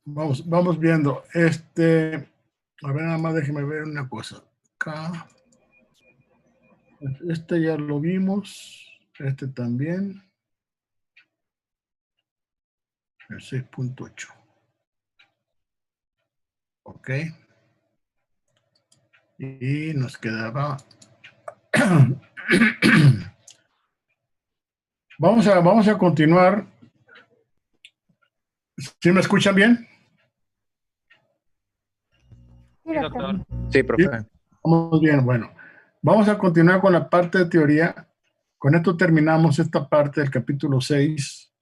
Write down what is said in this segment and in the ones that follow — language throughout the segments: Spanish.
Vamos viendo. A ver, nada más déjeme ver una cosa. Acá. Este ya lo vimos. Este también. El 6.8. Ok. Y nos quedaba. Vamos a continuar. ¿Sí me escuchan bien? Sí, doctor. Sí, Sí, profe. vamos bien. Bueno, vamos a continuar con la parte de teoría. Con esto terminamos esta parte del capítulo 6.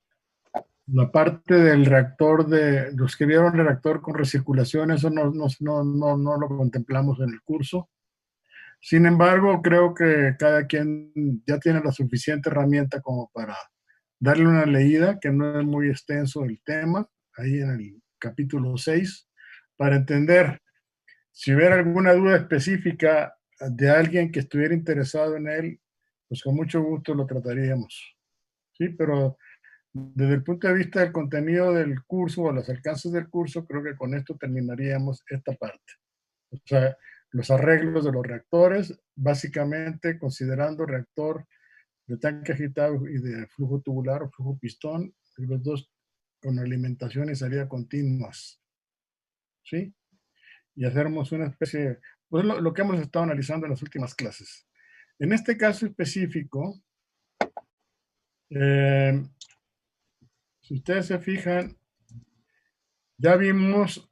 La parte del reactor, de los que vieron el reactor con recirculación, eso no lo contemplamos en el curso. Sin embargo, creo que cada quien ya tiene la suficiente herramienta como para darle una leída, que no es muy extenso el tema, ahí en el capítulo 6, para entender si hubiera alguna duda específica de alguien que estuviera interesado en él, pues con mucho gusto lo trataríamos. Sí, pero desde el punto de vista del contenido del curso o los alcances del curso, creo que con esto terminaríamos esta parte. O sea, los arreglos de los reactores, básicamente considerando reactor de tanque agitado y de flujo tubular o flujo pistón, los dos con alimentación y salida continuas. ¿Sí? Y hacernos una especie, pues lo que hemos estado analizando en las últimas clases. En este caso específico, si ustedes se fijan, ya vimos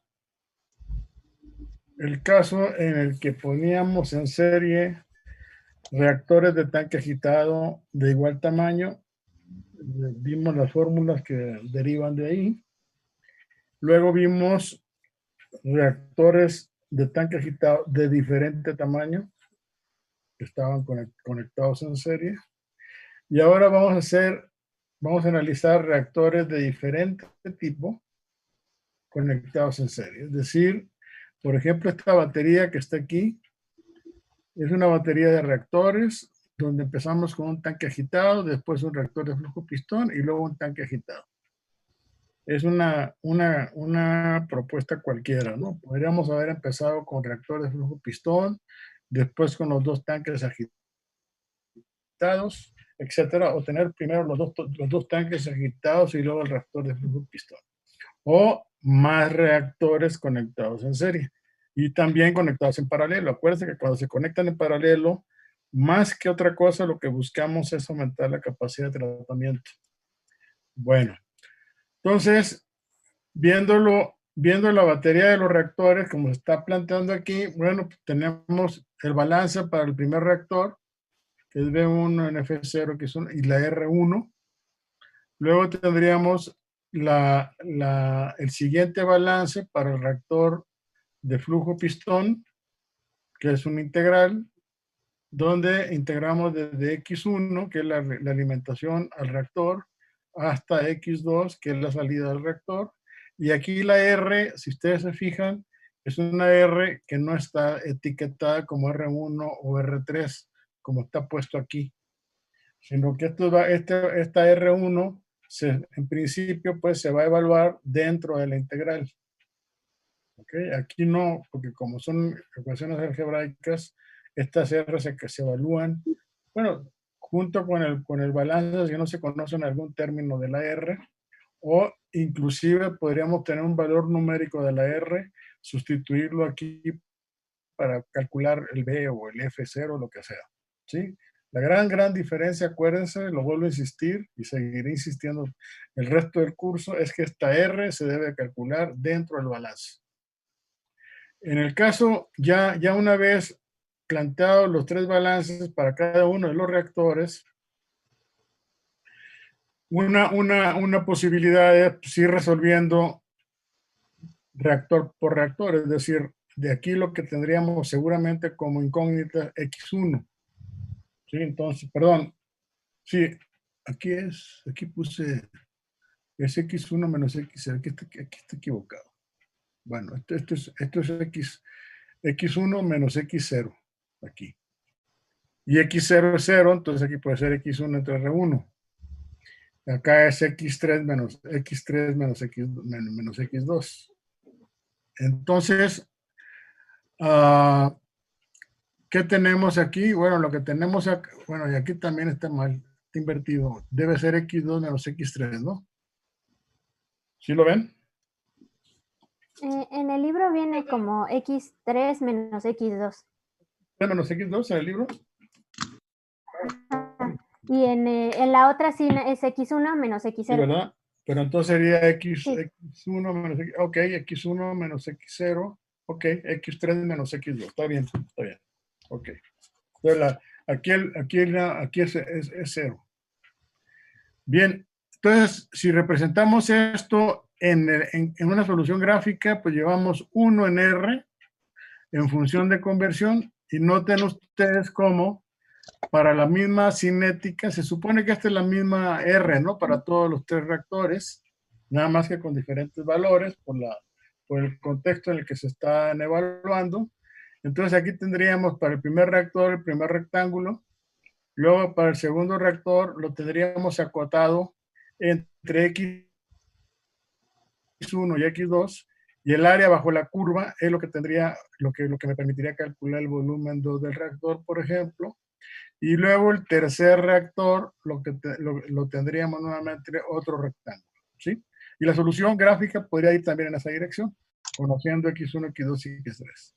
el caso en el que poníamos en serie reactores de tanque agitado de igual tamaño. Vimos las fórmulas que derivan de ahí. Luego vimos reactores de tanque agitado de diferente tamaño que estaban conectados en serie. Y ahora vamos a analizar reactores de diferente tipo conectados en serie. Es decir, por ejemplo, esta batería que está aquí es una batería de reactores donde empezamos con un tanque agitado, después un reactor de flujo pistón y luego un tanque agitado. Es una propuesta cualquiera, ¿no? Podríamos haber empezado con reactor de flujo pistón, después con los dos tanques agitados, etcétera, o tener primero los dos tanques agitados y luego el reactor de flujo pistón. O más reactores conectados en serie y también conectados en paralelo. Acuérdense que cuando se conectan en paralelo, más que otra cosa, lo que buscamos es aumentar la capacidad de tratamiento. Bueno, entonces, viendo la batería de los reactores, como se está planteando aquí, bueno, pues tenemos el balance para el primer reactor, que es B1 en F0, que es y la R1. Luego tendríamos el siguiente balance para el reactor de flujo pistón, que es un integral, donde integramos desde X1, que es la alimentación al reactor, hasta X2, que es la salida del reactor. Y aquí la R, si ustedes se fijan, es una R que no está etiquetada como R1 o R3, como está puesto aquí, sino que esta R1, en principio, pues se va a evaluar dentro de la integral. ¿Okay? Aquí no, porque como son ecuaciones algebraicas, estas R se evalúan, bueno, junto con el balance, si no se conocen algún término de la R, o inclusive podríamos tener un valor numérico de la R, sustituirlo aquí para calcular el B o el F0, lo que sea. ¿Sí? La gran diferencia, acuérdense, lo vuelvo a insistir y seguiré insistiendo el resto del curso, es que esta R se debe calcular dentro del balance. En el caso, ya una vez planteados los tres balances para cada uno de los reactores, una posibilidad es ir resolviendo reactor por reactor, es decir, de aquí lo que tendríamos seguramente como incógnita X1. ¿Sí? Entonces, perdón, sí, aquí puse es X1 menos X0, aquí está equivocado. Bueno, esto es X1 menos X0, aquí. Y X0 es 0, entonces aquí puede ser X1 entre R1. Acá es X3 menos X2. Entonces, ¿qué tenemos aquí? Bueno, lo que tenemos acá, bueno, y aquí también está mal, está invertido. Debe ser x2 menos x3, ¿no? ¿Sí lo ven? En el libro viene como x3 menos x2. Menos x2 en el libro. Y en la otra sí es x1 menos Sí, x0. ¿verdad? Pero entonces sería x, Sí. x1 menos x, ok, x1 menos x0, ok, x3 menos x2, está bien, ok. Entonces, aquí es 0. Bien, entonces, si representamos esto en una solución gráfica, pues llevamos 1 en R en función de conversión, y noten ustedes cómo para la misma cinética, se supone que esta es la misma R, ¿no? Para todos los 3 reactores, nada más que con diferentes valores por el contexto en el que se están evaluando. Entonces aquí tendríamos para el primer reactor el primer rectángulo, luego para el segundo reactor lo tendríamos acotado entre X1 y X2, y el área bajo la curva es lo que tendría, lo que me permitiría calcular el volumen 2 del reactor, por ejemplo. Y luego el tercer reactor lo tendríamos nuevamente otro rectángulo, ¿sí? Y la solución gráfica podría ir también en esa dirección, conociendo X1, X2 y X3.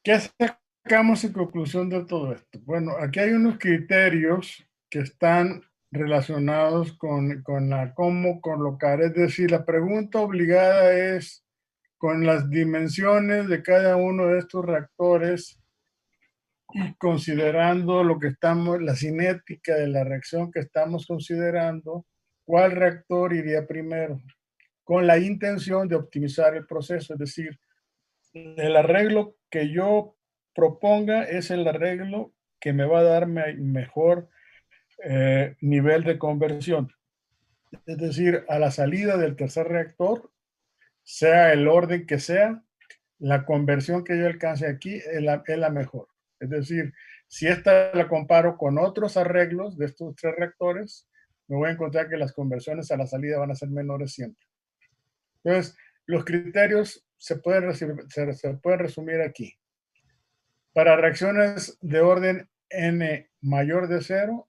¿Qué sacamos en conclusión de todo esto? Bueno, aquí hay unos criterios que están relacionados con cómo colocar. Es decir, la pregunta obligada es con las dimensiones de cada uno de estos reactores, considerando lo que estamos, la cinética de la reacción que estamos considerando, ¿cuál reactor iría primero? Con la intención de optimizar el proceso, es decir, el arreglo que yo proponga es el arreglo que me va a dar mejor nivel de conversión. Es decir, a la salida del tercer reactor, sea el orden que sea, la conversión que yo alcance aquí es la mejor. Es decir, si esta la comparo con otros arreglos de estos 3 reactores, me voy a encontrar que las conversiones a la salida van a ser menores siempre. Entonces, los criterios se pueden resumir aquí. Para reacciones de orden n mayor de 0,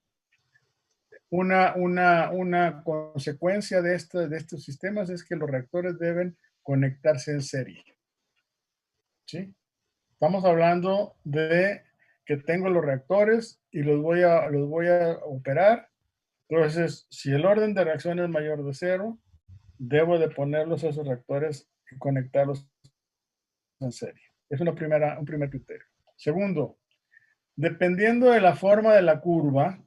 una consecuencia de estos sistemas es que los reactores deben conectarse en serie, ¿sí? Estamos hablando de que tengo los reactores y los voy a operar. Entonces, si el orden de reacción es mayor de 0, debo de ponerlos a esos reactores y conectarlos en serie. Es un primer criterio. Segundo, dependiendo de la forma de la curva,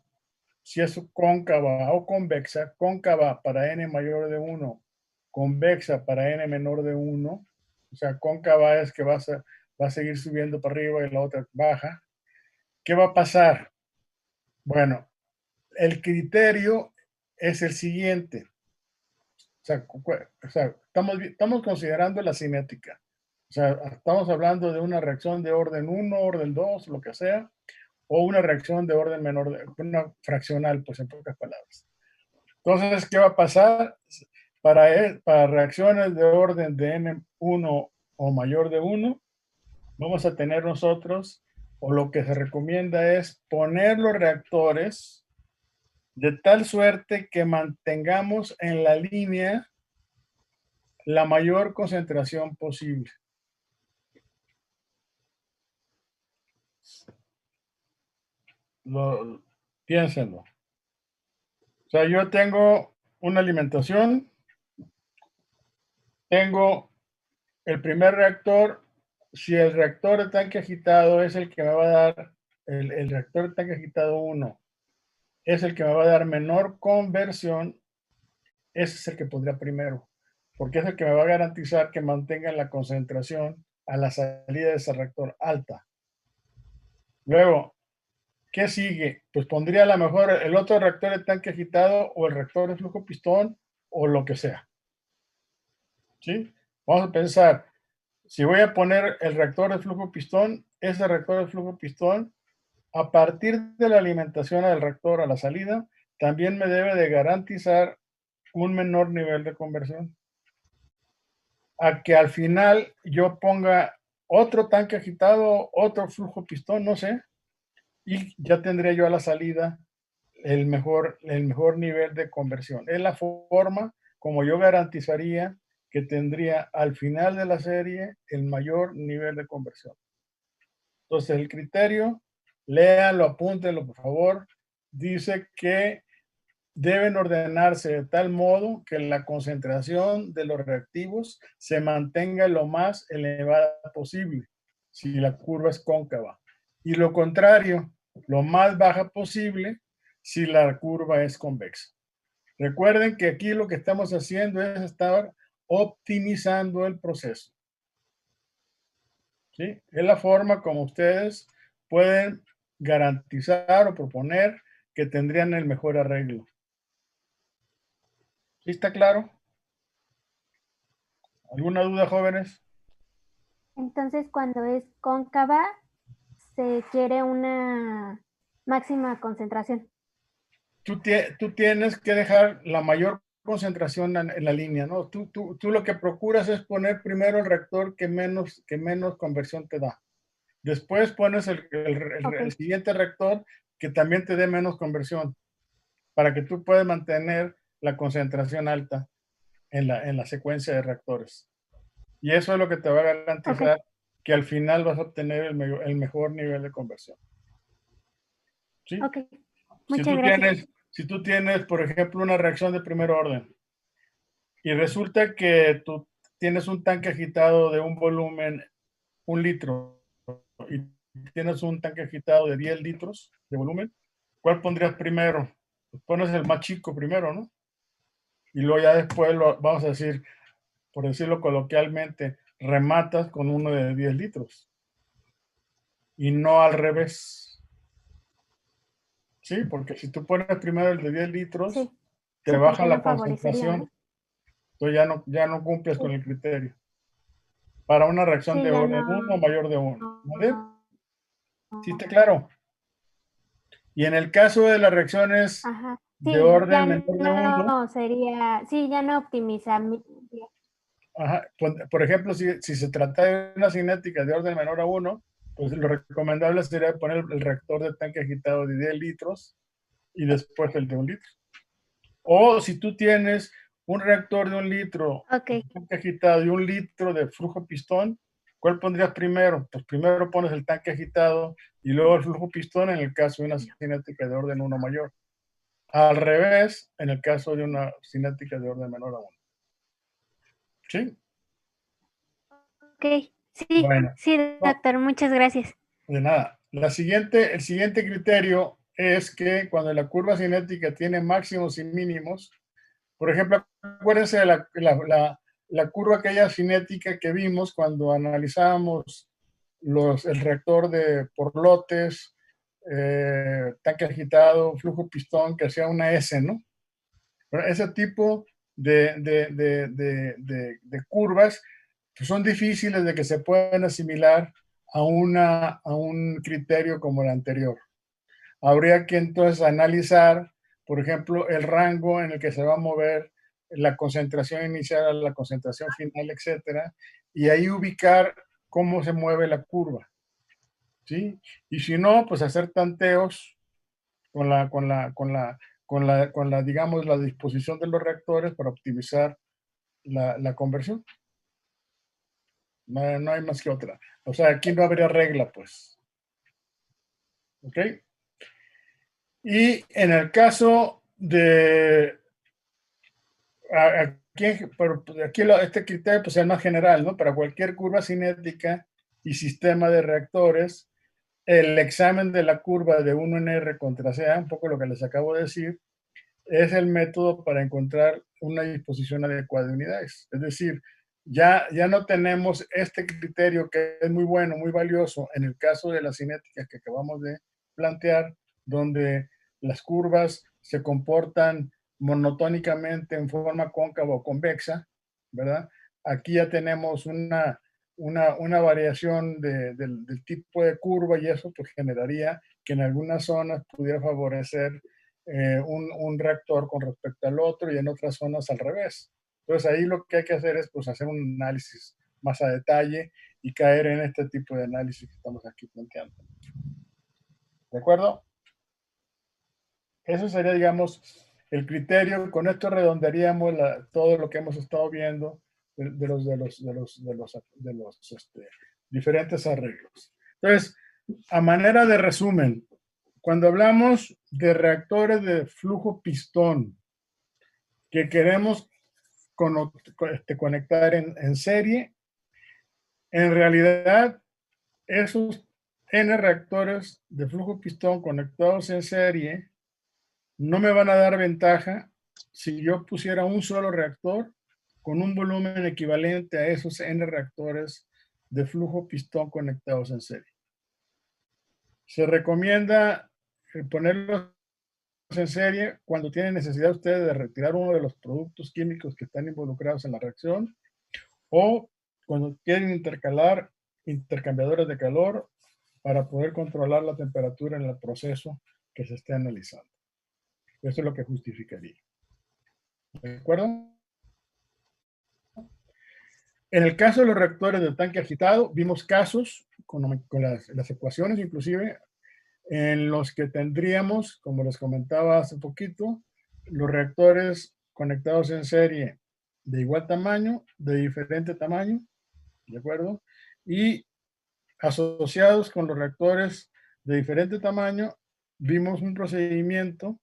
si es cóncava o convexa, cóncava para n mayor de 1, convexa para n menor de 1, o sea, cóncava es que va a seguir subiendo para arriba y la otra baja. ¿Qué va a pasar? Bueno, el criterio es el siguiente. O sea estamos considerando la cinética. O sea, estamos hablando de una reacción de orden 1, orden 2, lo que sea, o una reacción de orden menor, una fraccional, pues en pocas palabras. Entonces, ¿qué va a pasar? Para reacciones de orden de n1 o mayor de 1, vamos a tener nosotros, o lo que se recomienda es poner los reactores de tal suerte que mantengamos en la línea la mayor concentración posible. Piénsenlo. O sea, yo tengo una alimentación, tengo el primer reactor. Si el reactor de tanque agitado es el que me va a dar, el reactor de tanque agitado 1 es el que me va a dar menor conversión, ese es el que pondría primero, porque es el que me va a garantizar que mantenga la concentración a la salida de ese reactor alta. Luego, ¿qué sigue? Pues pondría a lo mejor el otro reactor de tanque agitado o el reactor de flujo pistón o lo que sea. ¿Sí? Vamos a pensar, si voy a poner el reactor de flujo pistón, ese reactor de flujo pistón, a partir de la alimentación del reactor a la salida, también me debe de garantizar un menor nivel de conversión. a que al final yo ponga otro tanque agitado, otro flujo pistón, no sé, y ya tendría yo a la salida el mejor nivel de conversión. Es la forma como yo garantizaría que tendría al final de la serie el mayor nivel de conversión. Entonces, el criterio, léanlo, apúntenlo, por favor, dice que deben ordenarse de tal modo que la concentración de los reactivos se mantenga lo más elevada posible, si la curva es cóncava. Y lo contrario, lo más baja posible, si la curva es convexa. Recuerden que aquí lo que estamos haciendo es estar optimizando el proceso. ¿Sí? Es la forma como ustedes pueden garantizar o proponer que tendrían el mejor arreglo. ¿Sí está claro? ¿Alguna duda, jóvenes? Entonces, cuando es cóncava, se quiere una máxima concentración. Tú tienes que dejar la mayor concentración en la línea, ¿no? Tú lo que procuras es poner primero el reactor que menos conversión te da. Después pones Ok, el siguiente reactor que también te dé menos conversión para que tú puedas mantener la concentración alta en la secuencia de reactores. Y eso es lo que te va a ok, garantizar que al final vas a obtener el mejor nivel de conversión. ¿Sí? ok. Muchas gracias. Si tú tienes, por ejemplo, una reacción de primer orden y resulta que tú tienes un tanque agitado de un volumen 1 litro y tienes un tanque agitado de 10 litros de volumen, ¿cuál pondrías primero? Pues pones el más chico primero, ¿no? Y luego ya después vamos a decir, por decirlo coloquialmente, rematas con uno de 10 litros y no al revés. Sí, porque si tú pones primero el de 10 Sí, litros, te sí, baja porque la no favorecería, concentración, ¿no? entonces ya no cumples con Sí, el criterio para una reacción sí, de ya orden 1 o no. mayor de 1. ¿Vale? ¿Sí está claro? Y en el caso de las reacciones Ajá. de Sí, orden ya menor de 1, no sería, sí, ya no optimiza. ajá, por ejemplo, si se trata de una cinética de orden menor a 1, pues lo recomendable sería poner el reactor de tanque agitado de 10 litros y después el de 1 litro. O si tú tienes un reactor de 1 litro, Ok, tanque agitado y 1 litro de flujo pistón, ¿cuál pondrías primero? Pues primero pones el tanque agitado y luego el flujo pistón en el caso de una cinética de orden 1 mayor. Al revés, en el caso de una cinética de orden menor a 1. ¿Sí? ok. Sí, Bueno, sí, no, doctor, muchas gracias. de nada. El siguiente criterio es que cuando la curva cinética tiene máximos y mínimos, por ejemplo, acuérdense de la curva aquella cinética que vimos cuando analizábamos el reactor por lotes, tanque agitado, flujo pistón, que hacía una S, ¿no? Pero ese tipo de curvas pues son difíciles de que se puedan asimilar a un criterio como el anterior. Habría que entonces analizar, por ejemplo, el rango en el que se va a mover la concentración inicial a la concentración final, etcétera, y ahí ubicar cómo se mueve la curva, ¿sí? Y si no, pues hacer tanteos con digamos, la disposición de los reactores para optimizar la conversión. No, no hay más que otra. O sea, aquí no habría regla, pues. ¿Ok? Y en el caso de este criterio pues, es más general, ¿no? Para cualquier curva cinética y sistema de reactores, el examen de la curva de 1 contra CA, un poco lo que les acabo de decir, es el método para encontrar una disposición adecuada de unidades. Es decir, ya no tenemos este criterio que es muy bueno, muy valioso en el caso de las cinéticas que acabamos de plantear, donde las curvas se comportan monotónicamente en forma cóncava o convexa, ¿verdad? Aquí ya tenemos una variación del tipo de curva y eso pues generaría que en algunas zonas pudiera favorecer un reactor con respecto al otro y en otras zonas al revés. Entonces ahí lo que hay que hacer es pues hacer un análisis más a detalle y caer en este tipo de análisis que estamos aquí planteando. ¿De acuerdo? Eso sería, digamos, el criterio. Con esto redondearíamos todo lo que hemos estado viendo de los diferentes arreglos. Entonces, a manera de resumen, cuando hablamos de reactores de flujo pistón que queremos conectar en serie, en realidad esos N reactores de flujo pistón conectados en serie no me van a dar ventaja si yo pusiera un solo reactor con un volumen equivalente a esos N reactores de flujo pistón conectados en serie. Se recomienda ponerlos en serie cuando tienen necesidad ustedes de retirar uno de los productos químicos que están involucrados en la reacción o cuando quieren intercalar intercambiadores de calor para poder controlar la temperatura en el proceso que se esté analizando. Eso es lo que justificaría. ¿De acuerdo? En el caso de los reactores de tanque agitado, vimos casos con las ecuaciones inclusive en los que tendríamos, como les comentaba hace poquito, los reactores conectados en serie de igual tamaño, de diferente tamaño, ¿de acuerdo? Y asociados con los reactores de diferente tamaño, vimos un procedimiento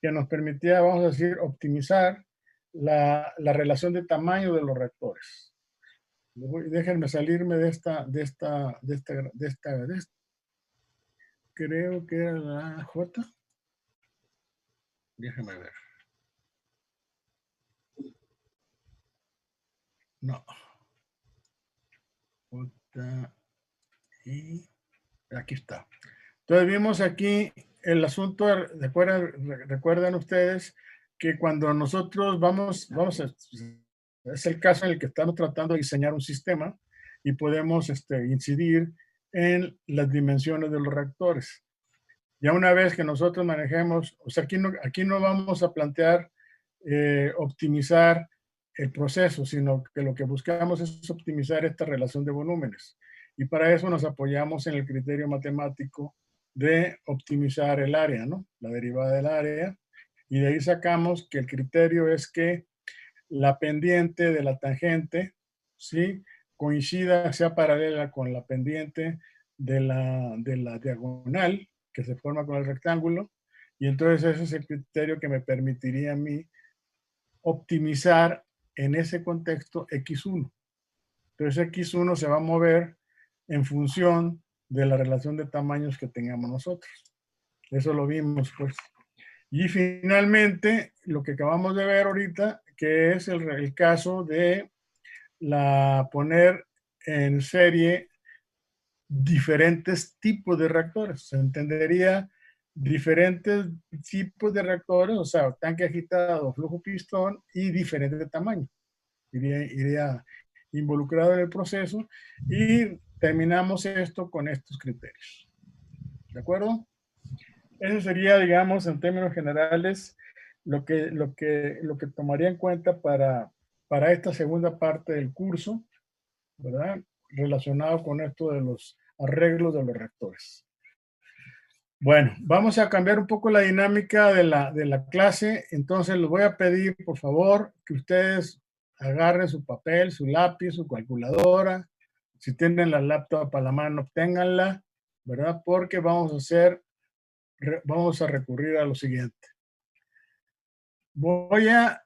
que nos permitía, vamos a decir, optimizar la relación de tamaño de los reactores. Déjenme salirme de esta, creo que era la J. Déjenme ver. No. J, y aquí está. Entonces vimos aquí el asunto, recuerdan ustedes que cuando nosotros es el caso en el que estamos tratando de diseñar un sistema y podemos incidir en las dimensiones de los reactores. Ya una vez que nosotros manejemos, o sea, aquí no vamos a plantear optimizar el proceso, sino que lo que buscamos es optimizar esta relación de volúmenes. Y para eso nos apoyamos en el criterio matemático de optimizar el área, ¿no? La derivada del área. Y de ahí sacamos que el criterio es que la pendiente de la tangente, ¿sí? Coincida, sea paralela con la pendiente de la diagonal que se forma con el rectángulo. Y entonces ese es el criterio que me permitiría a mí optimizar en ese contexto X1. Entonces X1 se va a mover en función de la relación de tamaños que tengamos nosotros. Eso lo vimos, pues. Y finalmente, lo que acabamos de ver ahorita, que es el caso de poner en serie diferentes tipos de reactores. Se entendería diferentes tipos de reactores, o sea, tanque agitado, flujo pistón y diferente tamaño. Iría involucrado en el proceso y terminamos esto con estos criterios. ¿De acuerdo? Eso sería, digamos, en términos generales, lo que tomaría en cuenta para esta segunda parte del curso, ¿verdad? Relacionado con esto de los arreglos de los reactores. Bueno, vamos a cambiar un poco la dinámica de la clase. Entonces, les voy a pedir, por favor, que ustedes agarren su papel, su lápiz, su calculadora. Si tienen la laptop a la mano, ténganla, ¿verdad? Porque vamos a recurrir a lo siguiente. Voy a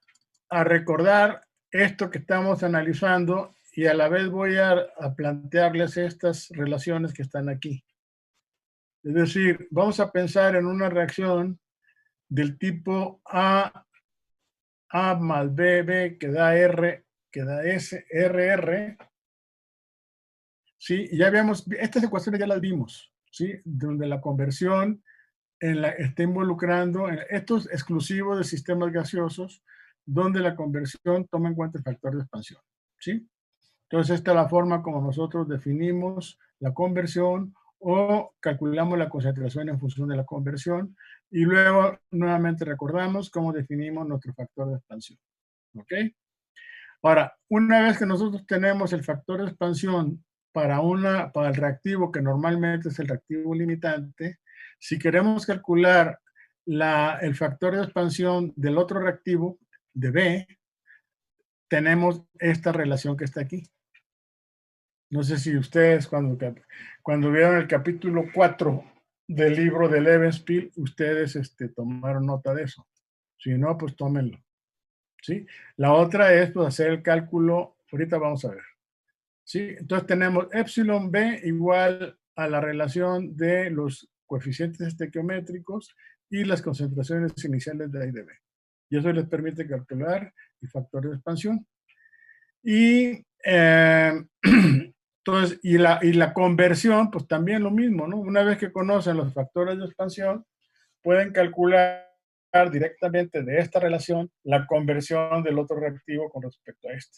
recordar esto que estamos analizando y a la vez voy a plantearles estas relaciones que están aquí. Es decir, vamos a pensar en una reacción del tipo A más B que da R, que da S, RR. ¿Sí? Ya habíamos, estas ecuaciones ya las vimos, ¿sí? Donde la conversión está involucrando, esto es exclusivo de sistemas gaseosos, donde la conversión toma en cuenta el factor de expansión, ¿sí? Entonces, esta es la forma como nosotros definimos la conversión o calculamos la concentración en función de la conversión y luego nuevamente recordamos cómo definimos nuestro factor de expansión, ¿ok? Ahora, una vez que nosotros tenemos el factor de expansión para el reactivo, que normalmente es el reactivo limitante, si queremos calcular el factor de expansión del otro reactivo, de B, tenemos esta relación que está aquí. No sé si ustedes cuando vieron el capítulo 4 del libro de Levenspiel, ustedes tomaron nota de eso. Si no, pues tómenlo. ¿Sí? La otra es pues, hacer el cálculo, ahorita vamos a ver. ¿Sí? Entonces tenemos epsilon b igual a la relación de los coeficientes estequiométricos y las concentraciones iniciales de A y de B. Y eso les permite calcular el factor de expansión. Y entonces, y la conversión, pues también lo mismo, ¿no? Una vez que conocen los factores de expansión, pueden calcular directamente de esta relación la conversión del otro reactivo con respecto a este.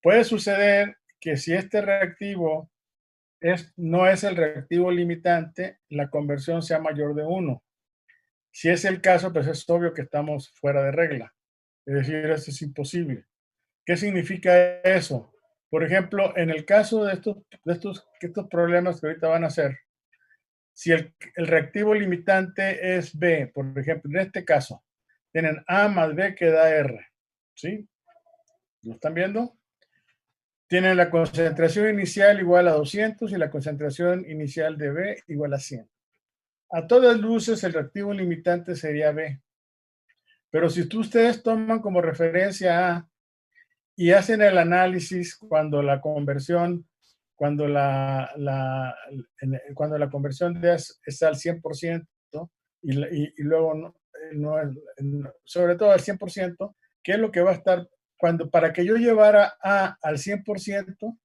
Puede suceder que si este reactivo no es el reactivo limitante, la conversión sea mayor de 1. Si es el caso, pues es obvio que estamos fuera de regla. Es decir, esto es imposible. ¿Qué significa eso? Por ejemplo, en el caso de estos problemas que ahorita van a hacer, si el reactivo limitante es B, por ejemplo, en este caso, tienen A más B que da R. ¿Sí? ¿Lo están viendo? Tienen la concentración inicial igual a 200 y la concentración inicial de B igual a 100. A todas luces, el reactivo limitante sería B. Pero si ustedes toman como referencia A y hacen el análisis cuando la conversión, cuando la conversión de es al 100% y luego sobre todo al 100%, ¿qué es lo que va a estar para que yo llevara A al 100%?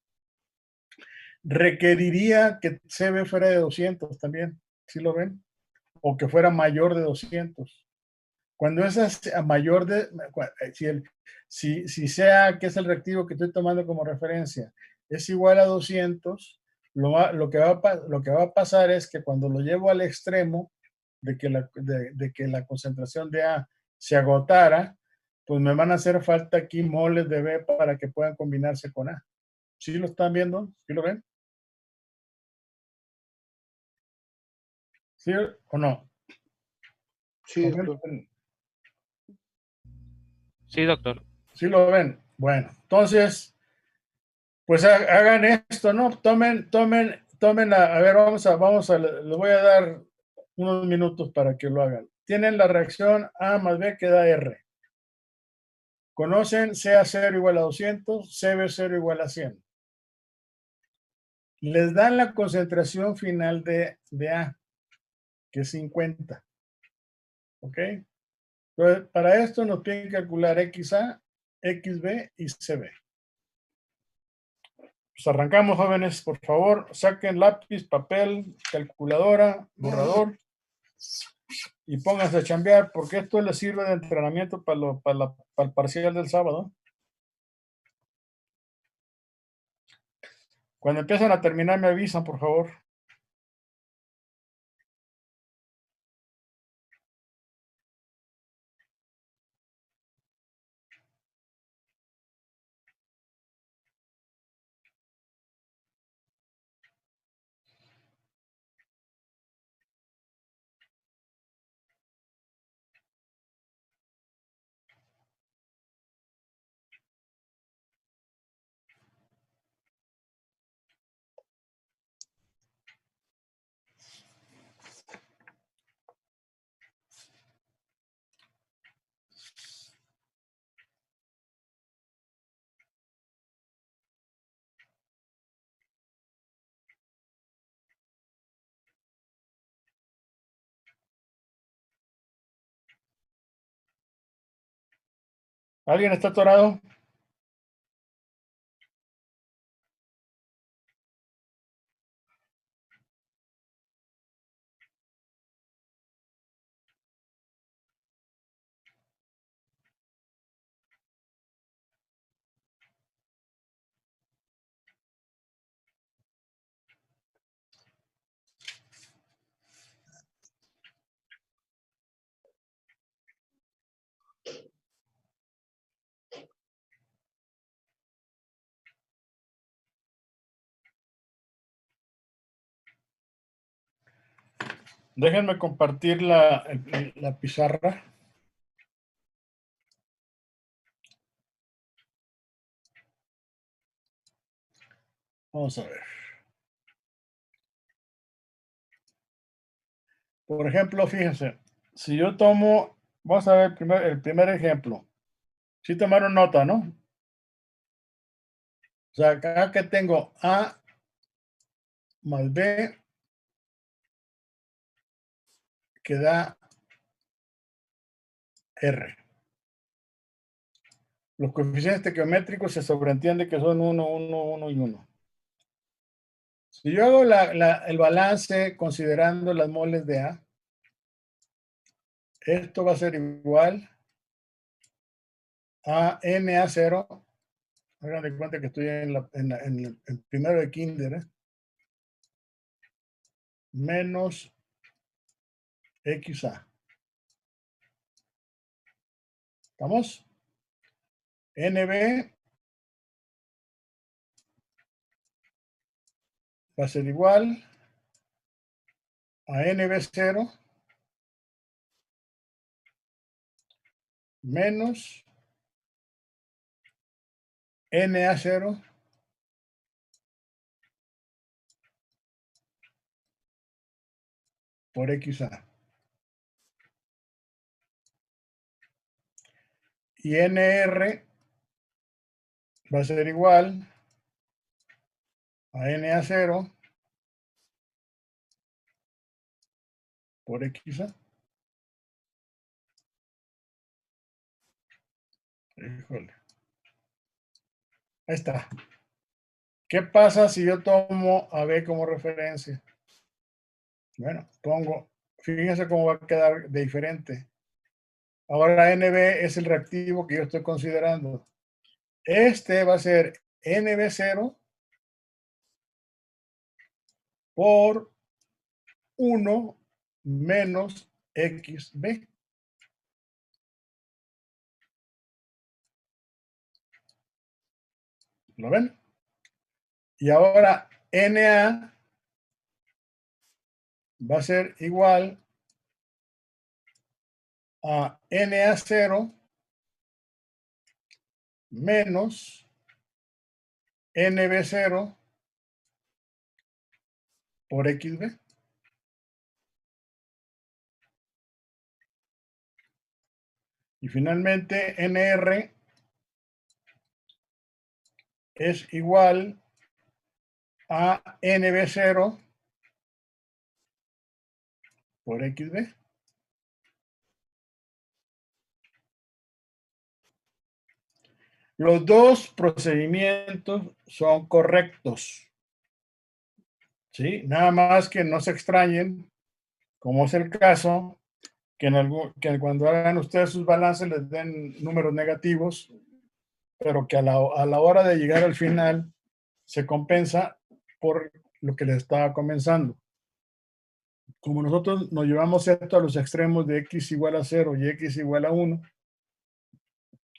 Requeriría que CB fuera de 200 también, ¿sí lo ven? O que fuera mayor de 200. Cuando es mayor de, si sea que es el reactivo que estoy tomando como referencia, es igual a 200, lo que va a pasar es que cuando lo llevo al extremo de que la concentración de A se agotara, pues me van a hacer falta aquí moles de B para que puedan combinarse con A. ¿Sí lo están viendo? ¿Sí lo ven? ¿Sí o no? Sí, doctor. Sí, doctor. ¿Sí lo ven? Bueno, entonces, pues hagan esto, ¿no? Tomen, a ver, les voy a dar unos minutos para que lo hagan. Tienen la reacción A más B que da R. Conocen CA0 igual a 200, CB0 igual a 100. Les dan la concentración final de A, que es 50. ¿Ok? Entonces, para esto nos tienen que calcular XA, XB y CB. Pues arrancamos, jóvenes, por favor, saquen lápiz, papel, calculadora, borrador y pónganse a chambear, porque esto les sirve de entrenamiento para el parcial del sábado. Cuando empiezan a terminar, me avisan, por favor. ¿Alguien está atorado? Déjenme compartir la pizarra. Vamos a ver. Por ejemplo, fíjense, si yo tomo, vamos a ver el primer ejemplo. Si tomaron nota, ¿no? O sea, acá que tengo A más B que da R. Los coeficientes estequiométricos se sobreentiende que son 1, 1, 1 y 1. Si yo hago el balance considerando las moles de A, esto va a ser igual a NA0. Hagan de cuenta que estoy en primero de kinder, menos XA. ¿Estamos? NB va a ser igual a NB0 menos NA0 por XA. Y NR va a ser igual a NA0 por XA. Híjole. Ahí está. ¿Qué pasa si yo tomo a B como referencia? Bueno, fíjense cómo va a quedar de diferente. Ahora NB es el reactivo que yo estoy considerando. Este va a ser NB0 por 1 menos XB. ¿Lo ven? Y ahora Na va a ser igual a Na0 menos NB0 por XB. Y finalmente NR es igual a NB0 por XB. Los dos procedimientos son correctos. ¿Sí? Nada más que no se extrañen, como es el caso, que cuando hagan ustedes sus balances les den números negativos, pero que a la hora de llegar al final se compensa por lo que les estaba comenzando. Como nosotros nos llevamos esto a los extremos de x igual a 0 y x igual a 1,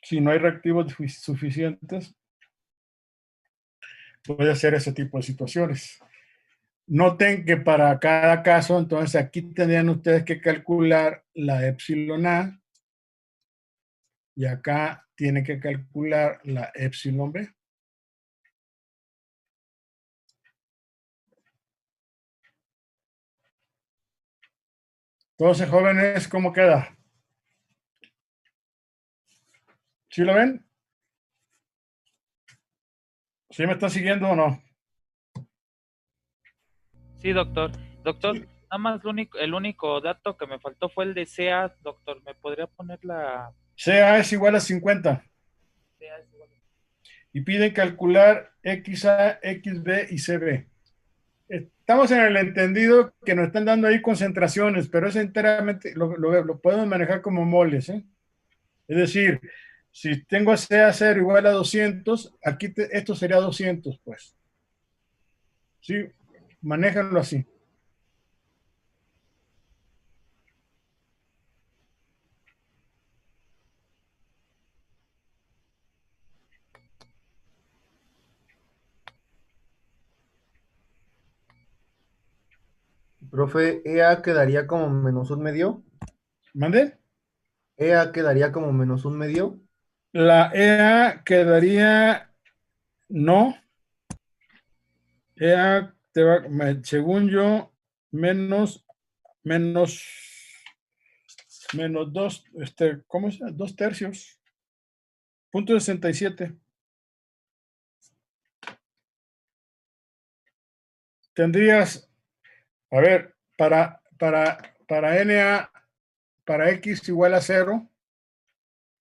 si no hay reactivos suficientes, puede ser ese tipo de situaciones. Noten que para cada caso, entonces aquí tendrían ustedes que calcular la epsilon A y acá tienen que calcular la epsilon B. Entonces, jóvenes, ¿cómo queda? ¿Sí lo ven? ¿Sí me están siguiendo o no? Sí, doctor. Doctor, Sí. nada más el único dato que me faltó fue el de CA, doctor. ¿Me podría poner la CA es igual a 50 CA es igual? y piden calcular XA, XB y CB. Estamos en el entendido que nos están dando ahí concentraciones, pero es enteramente, lo podemos manejar como moles, ¿eh? Es decir, si tengo CA0 igual a 200, aquí esto sería 200, pues. Sí, manéjenlo así. Profe, EA quedaría como menos un medio. ¿Mande? EA quedaría como menos un medio. La EA quedaría no. EA según yo, menos, menos, menos dos, ¿cómo es? 2/3. Punto 67. Tendrías, a ver, para NA, para X igual a 0,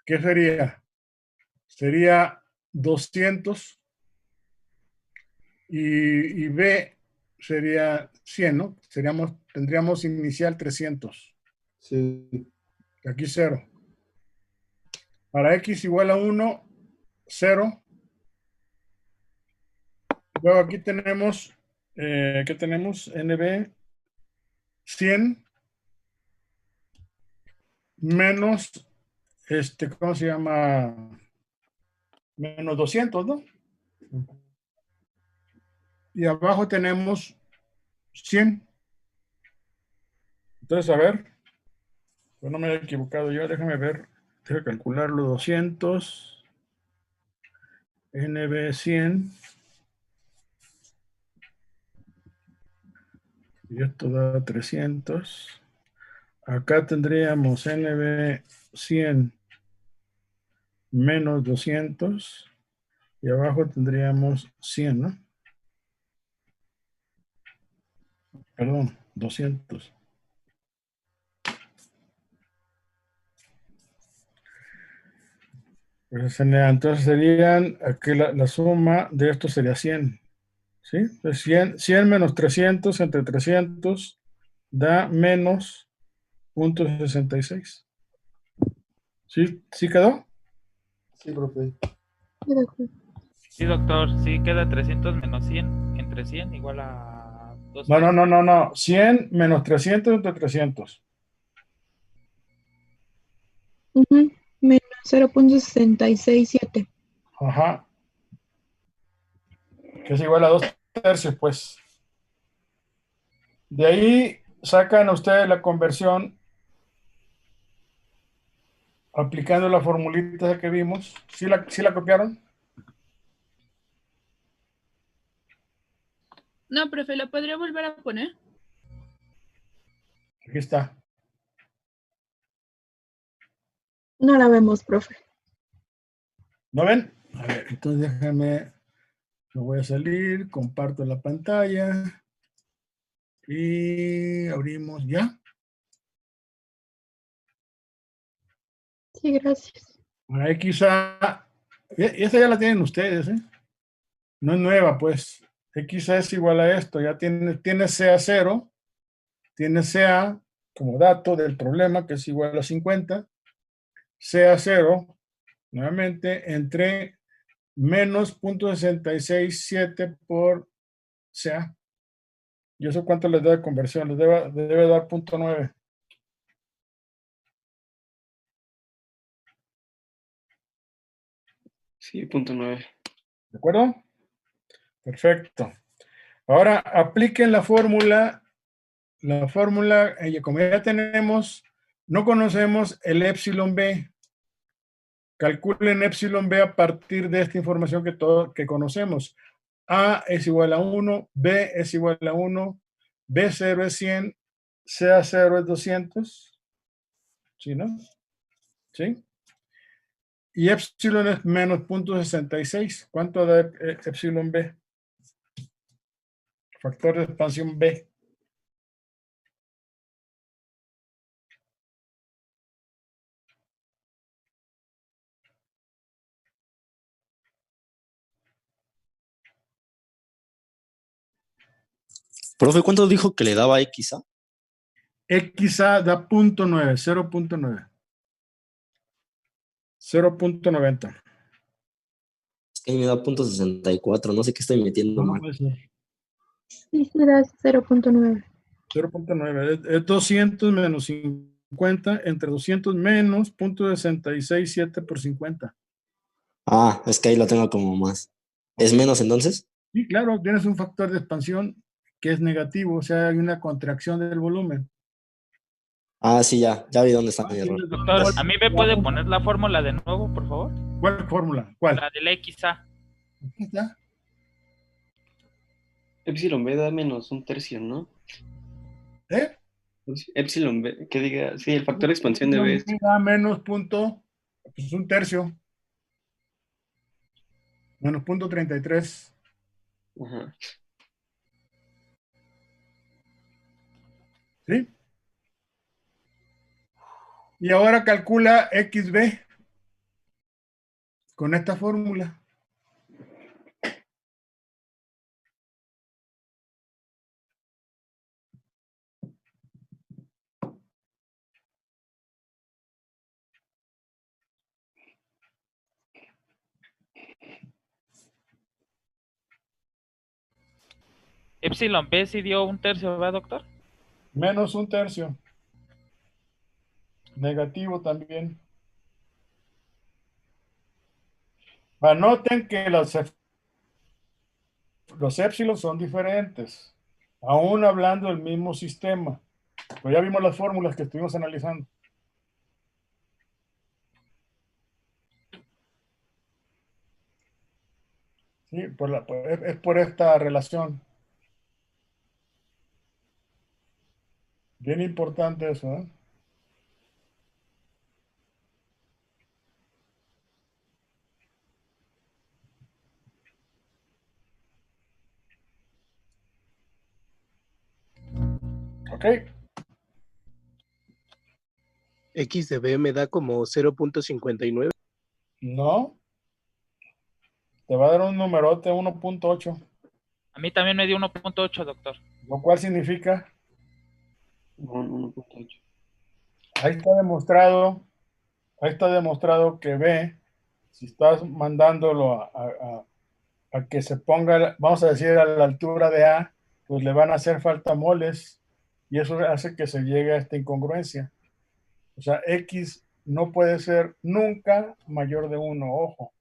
¿qué sería? Sería 200 y B sería 100, ¿no? Tendríamos inicial 300. Sí. Aquí 0. Para X igual a 1, 0. Luego aquí tenemos, ¿qué tenemos? NB 100 menos, ¿cómo se llama? Menos 200, ¿no? Y abajo tenemos 100. Entonces, a ver, pues no me he equivocado yo, déjame ver, tengo que calcularlo, 200, NB 100, y esto da 300. Acá tendríamos NB 100 menos 200, y abajo tendríamos 100, ¿no? Perdón, 200. Pues entonces serían, aquí la suma de esto sería 100, ¿sí? Pues 100 menos 300 entre 300 da menos 0.66. ¿Sí? ¿Sí quedó? Sí, profe. Sí, doctor, sí queda 300 menos 100 entre 100 igual a 2. No. 100 menos 300 entre 300. Ujú, menos 0.667. Ajá. Que es igual a 2/3, pues. De ahí sacan ustedes la conversión aplicando la formulita que vimos. ¿Sí la copiaron? No, profe, ¿lo podría volver a poner? Aquí está. No la vemos, profe. ¿No ven? A ver, entonces déjame, me voy a salir, comparto la pantalla y abrimos ya. Sí, gracias. Ahí quizá, esta ya la tienen ustedes, ¿eh? No es nueva, pues. X es igual a esto, ya tiene CA 0, tiene CA como dato del problema, que es igual a 50, CA 0, nuevamente, entre menos 0.667 por CA. ¿Y eso cuánto les da de conversión? Les debe dar 0.9. Sí, 0.9. ¿De acuerdo? Perfecto. Ahora apliquen la fórmula, como ya tenemos, no conocemos el epsilon b. Calculen epsilon b a partir de esta información que conocemos. A es igual a 1, B es igual a 1, B0 es 100, CA0 es 200. ¿Sí, no? ¿Sí? Y epsilon es menos 0.66. ¿Cuánto da epsilon b? Factor de expansión b. Profe, ¿cuánto dijo que le daba XA? XA da 0.9, 0.9. 0.90. Es que ahí me da 0.64, no sé qué estoy metiendo No mal. puede ser. Sí, sí, da 0.9. 0.9. Es 200 menos 50 entre 200 menos 0.667 por 50. Ah, es que ahí lo tengo como más. ¿Es menos entonces? Sí, claro, tienes un factor de expansión que es negativo, o sea, hay una contracción del volumen. Ah, sí, ya vi dónde está mi error. Doctor, ¿a mí me puede poner la fórmula de nuevo, por favor? ¿Cuál fórmula? ¿Cuál? La del XA. Aquí está. Epsilon B da menos un tercio, ¿no? ¿Eh? Epsilon B, que diga, sí, el factor de expansión de B es... Da menos punto, pues un tercio. Menos punto 33. Ajá. ¿Sí? Y ahora calcula XB con esta fórmula. Epsilon B sí dio un tercio, ¿verdad, doctor? Menos un tercio. Negativo también. Anoten que los épsilon son diferentes, aún hablando del mismo sistema. Pero ya vimos las fórmulas que estuvimos analizando. Sí, es por esta relación. Bien importante eso, ¿eh? Ok. X de B me da como 0.59. No. Te va a dar un numerote 1.8. A mí también me dio 1.8, doctor. Lo cual significa, 1.8. ahí está demostrado que B, si estás mandándolo a que se ponga, vamos a decir, a la altura de A, pues le van a hacer falta moles y eso hace que se llegue a esta incongruencia. O sea, X no puede ser nunca mayor de 1, ojo.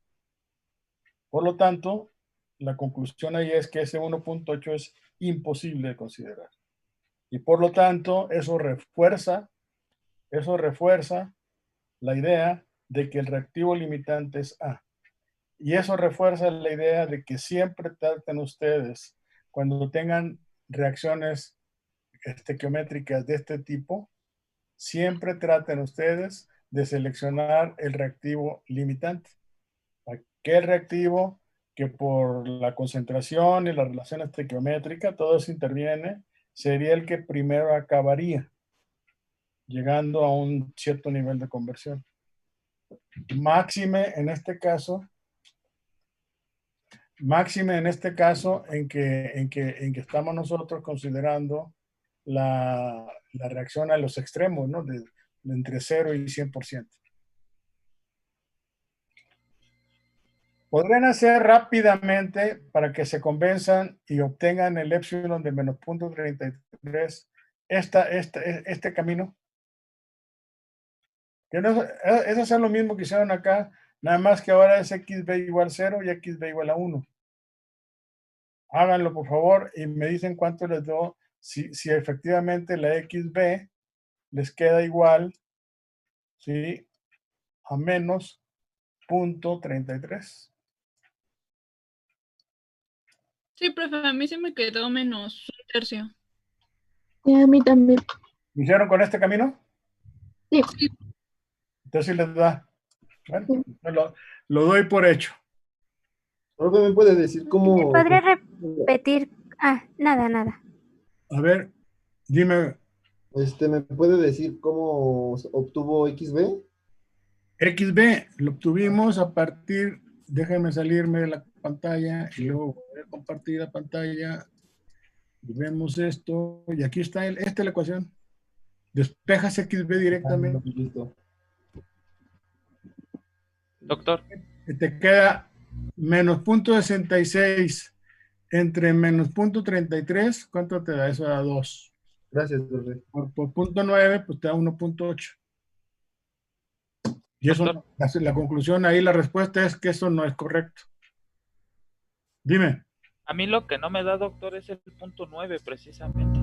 Por lo tanto, la conclusión ahí es que ese 1.8 es imposible de considerar. Y por lo tanto, eso refuerza la idea de que el reactivo limitante es A. Y eso refuerza la idea de que siempre traten ustedes, cuando tengan reacciones estequiométricas de este tipo, siempre traten ustedes de seleccionar el reactivo limitante. Aquel reactivo que por la concentración y la relación estequiométrica, todo eso interviene, sería el que primero acabaría, llegando a un cierto nivel de conversión. Máxime en este caso en que estamos nosotros considerando la reacción a los extremos, ¿no? De entre 0 y 100%. Podrían hacer rápidamente para que se convenzan y obtengan el epsilon de menos 0.33 este camino. Que no, es hacer lo mismo que hicieron acá, nada más que ahora es xb igual 0 y xb igual a 1. Háganlo, por favor, y me dicen cuánto les doy, si efectivamente la xb les queda igual, ¿sí?, a menos 0.33. Sí, profe, a mí se me quedó menos un tercio. Y a mí también. ¿Lo hicieron con este camino? Sí. Entonces les da. Bueno, lo doy por hecho. Profe, ¿me puede decir cómo? ¿Podría repetir? Ah, nada. A ver, dime. ¿Me puede decir cómo obtuvo XB? XB lo obtuvimos a partir, déjenme salirme de la pantalla y luego voy a compartir la pantalla y vemos esto, y aquí está esta es la ecuación. Despejas XB directamente. Listo. Doctor. Y te queda menos 0.66 entre menos 0.33, ¿cuánto te da? Eso da 2. Gracias, profe. Por 0.9, pues te da 1.8. Y eso, la conclusión ahí, la respuesta es que eso no es correcto. Dime. A mí lo que no me da, doctor, es el punto 9, precisamente.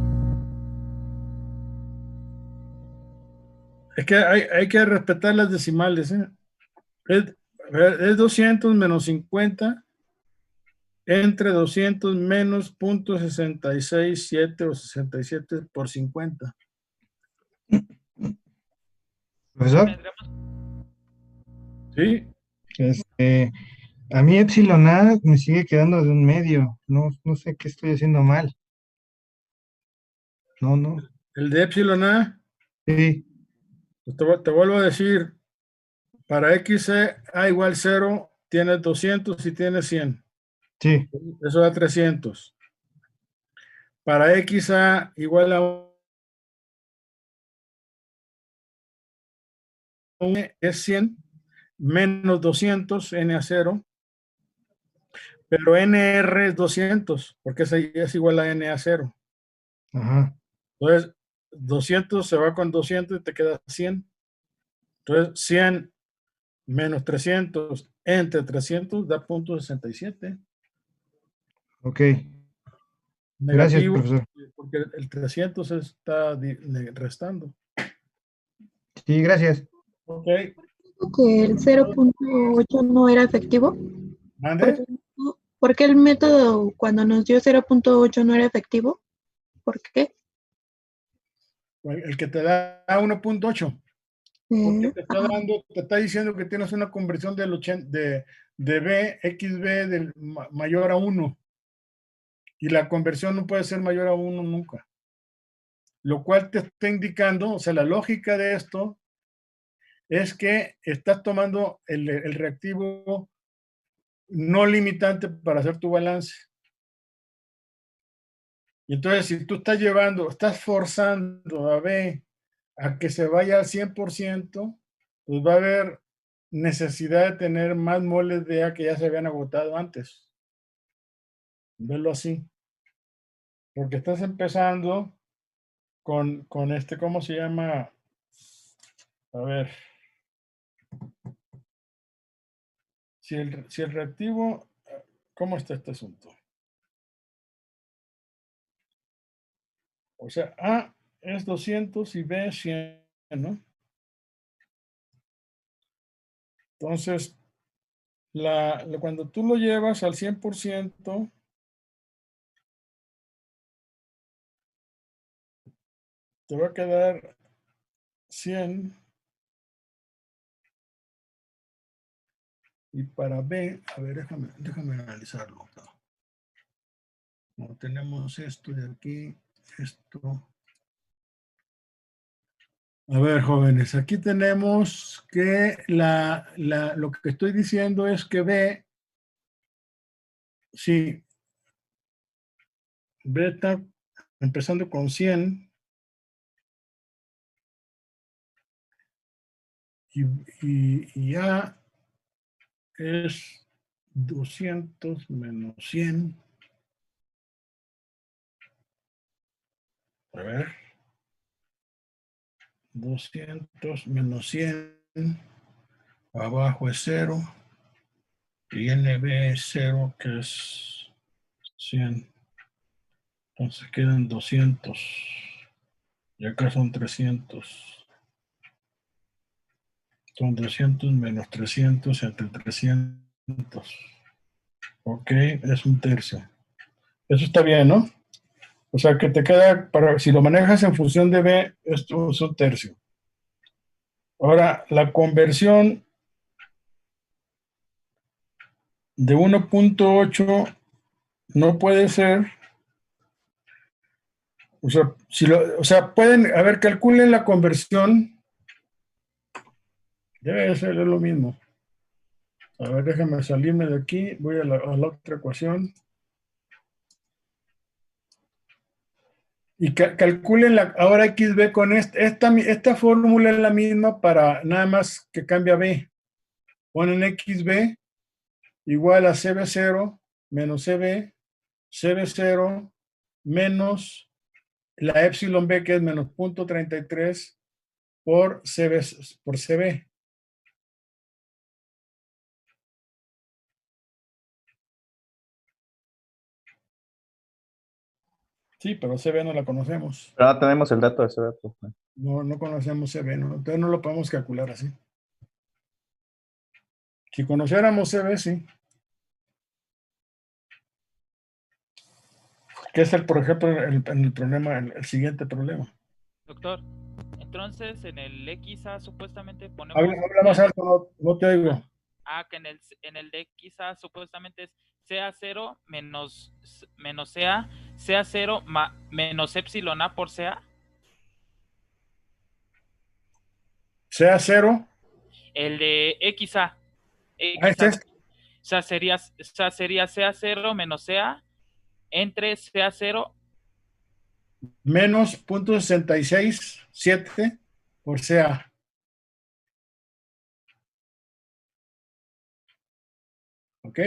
Es que hay que respetar las decimales, ¿eh? Es 200 menos 50 entre 200 menos punto 66.7 o 67 por 50. Profesor, Tendremos- ¿Sí? a mí epsilon A me sigue quedando de un medio. No, no sé qué estoy haciendo mal. No, no. El de epsilon A, Sí, pues te vuelvo a decir, para x a igual 0, tienes 200 y tienes 100. sí. Eso da 300. Para x a igual a 1 es 100 menos 200 n a 0, pero nr es 200 porque es igual a n a 0. Ajá. Entonces, 200 se va con 200 y te queda 100. Entonces, 100 menos 300 entre 300 da punto 67. Ok. Gracias, Negativo, profesor. porque el 300 está restando. Sí, gracias. Ok, Que el 0.8 no era efectivo. mande. ¿Por qué el método cuando nos dio 0.8 no era efectivo? ¿Por qué? El que te da 1.8. Porque te está diciendo que tienes una conversión del 80, de B, XB mayor a 1. Y la conversión no puede ser mayor a 1 nunca. Lo cual te está indicando, o sea, la lógica de esto es que estás tomando el reactivo no limitante para hacer tu balance. Y entonces, si tú estás forzando a B a que se vaya al 100%, pues va a haber necesidad de tener más moles de A que ya se habían agotado antes. Verlo así. Porque estás empezando con ¿cómo se llama? A ver. Si el reactivo, ¿cómo está este asunto? O sea, A es 200 y B es 100, ¿no? Entonces, cuando tú lo llevas al 100%, te va a quedar 100. Y para B, a ver, déjame analizarlo. No, tenemos esto de aquí, esto. A ver, jóvenes, aquí tenemos que lo que estoy diciendo es que B, sí, B está empezando con 100 y A es 200 menos 100. A ver, 200 menos 100, abajo es 0 y NB es 0, que es 100. Entonces quedan 200. Y acá son 300. Son 200 menos 300 entre 300. Ok, es un tercio. Eso está bien, ¿no? O sea que te queda, si lo manejas en función de B, esto es un tercio. Ahora, la conversión de 1.8 no puede ser. O sea, pueden, a ver, calculen la conversión. Debe ser lo mismo. A ver, déjame salirme de aquí. Voy a la otra ecuación. Y calculen ahora XB con esta fórmula es la misma para nada más que cambia B. Ponen XB igual a CB0 menos CB0 menos la epsilon B que es menos 0.33 por CB. Sí, pero CB no la conocemos. Pero no tenemos el dato de ese dato. No conocemos CB, ¿no? Entonces no lo podemos calcular así. Si conociéramos CB, sí. ¿Qué es por ejemplo, en el problema, el siguiente problema? Doctor, entonces en el XA supuestamente ponemos... Habla más alto, no te oigo. Que en el de XA supuestamente es CA0 menos CA, CA0 menos epsilon A por CA. ¿CA0? El de XA. Este es. O sea, sería CA0 menos CA entre CA0 menos 0.667 por CA. ¿Ok?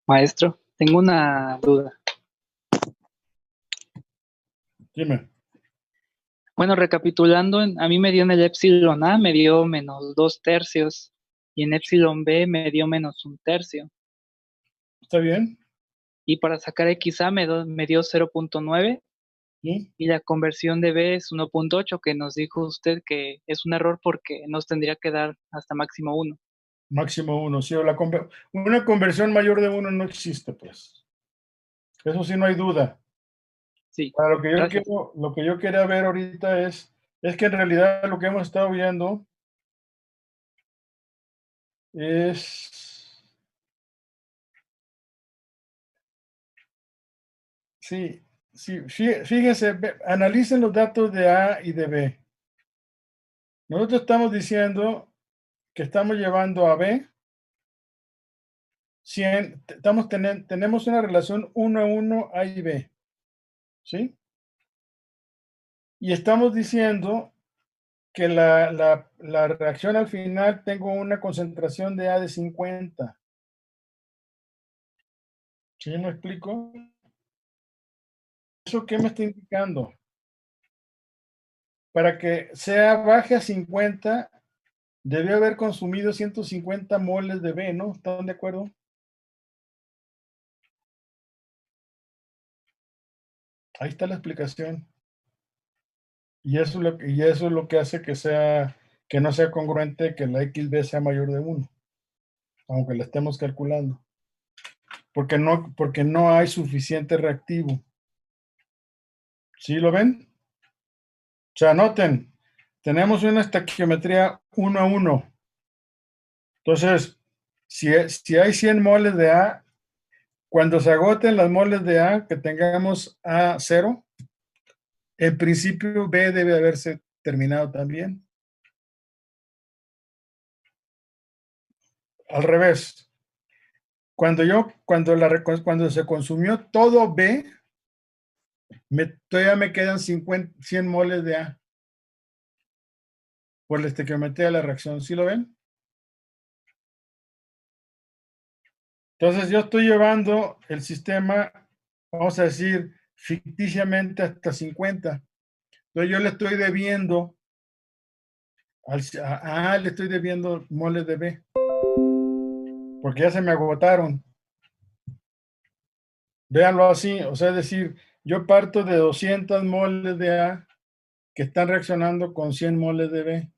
Maestro, tengo una duda. Dime. Bueno, recapitulando, a mí me dio en el epsilon A, me dio menos 2/3, y en epsilon B me dio menos 1/3. ¿Está bien? Y para sacar XA me dio 0.9, ¿Sí? y la conversión de B es 1.8, que nos dijo usted que es un error porque nos tendría que dar hasta máximo 1. Máximo 1, sí. Una conversión mayor de 1 no existe, pues. Eso sí, no hay duda. Sí. Para lo que yo quería ver ahorita es que en realidad lo que hemos estado viendo es... Sí, fíjense, analicen los datos de A y de B. Nosotros estamos diciendo que estamos llevando a B 100, tenemos una relación 1 a 1 A y B, ¿sí? Y estamos diciendo que la reacción al final tengo una concentración de A de 50. ¿Sí me explico? ¿Eso qué me está indicando? Para que sea baje a 50, debió haber consumido 150 moles de B, ¿no? ¿Están de acuerdo? Ahí está la explicación. Y eso es lo que hace que no sea congruente que la XB sea mayor de 1, aunque la estemos calculando. Porque no hay suficiente reactivo. ¿Sí lo ven? O sea, noten, tenemos una estequiometría 1 a 1. Entonces, si hay 100 moles de A, cuando se agoten las moles de A, que tengamos A 0, en principio B debe haberse terminado también. Al revés. Cuando se consumió todo B, todavía me quedan 100 moles de A por la estequiometría de la reacción. ¿Sí lo ven? Entonces yo estoy llevando el sistema, vamos a decir, ficticiamente hasta 50. Entonces yo le estoy debiendo a A le estoy debiendo moles de B, porque ya se me agotaron. Véanlo así, o sea, es decir, yo parto de 200 moles de A que están reaccionando con 100 moles de B.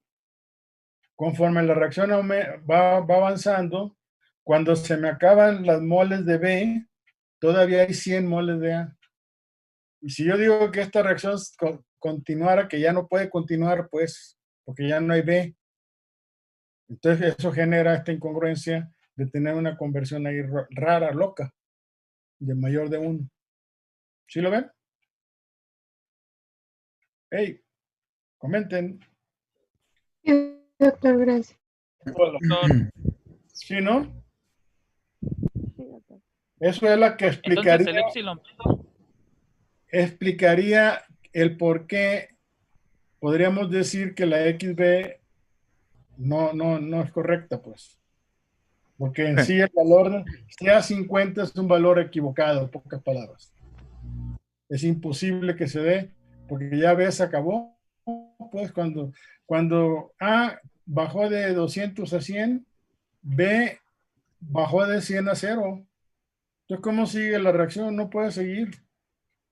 Conforme la reacción va avanzando, cuando se me acaban las moles de B, todavía hay 100 moles de A. Y si yo digo que esta reacción continuara, que ya no puede continuar, pues, porque ya no hay B, entonces eso genera esta incongruencia de tener una conversión ahí rara, loca, de mayor de 1. ¿Sí lo ven? Hey, comenten. Sí, doctor, gracias. ¿Sí, no? Eso es la que Entonces el epsilon. explicaría el por qué podríamos decir que la XB no es correcta, pues. Porque en sí el valor, sea 50 es un valor equivocado, en pocas palabras. Es imposible que se dé, porque ya ves, acabó, pues cuando A bajó de 200 a 100, B bajó de 100 a 0. Entonces, ¿cómo sigue la reacción? No puede seguir.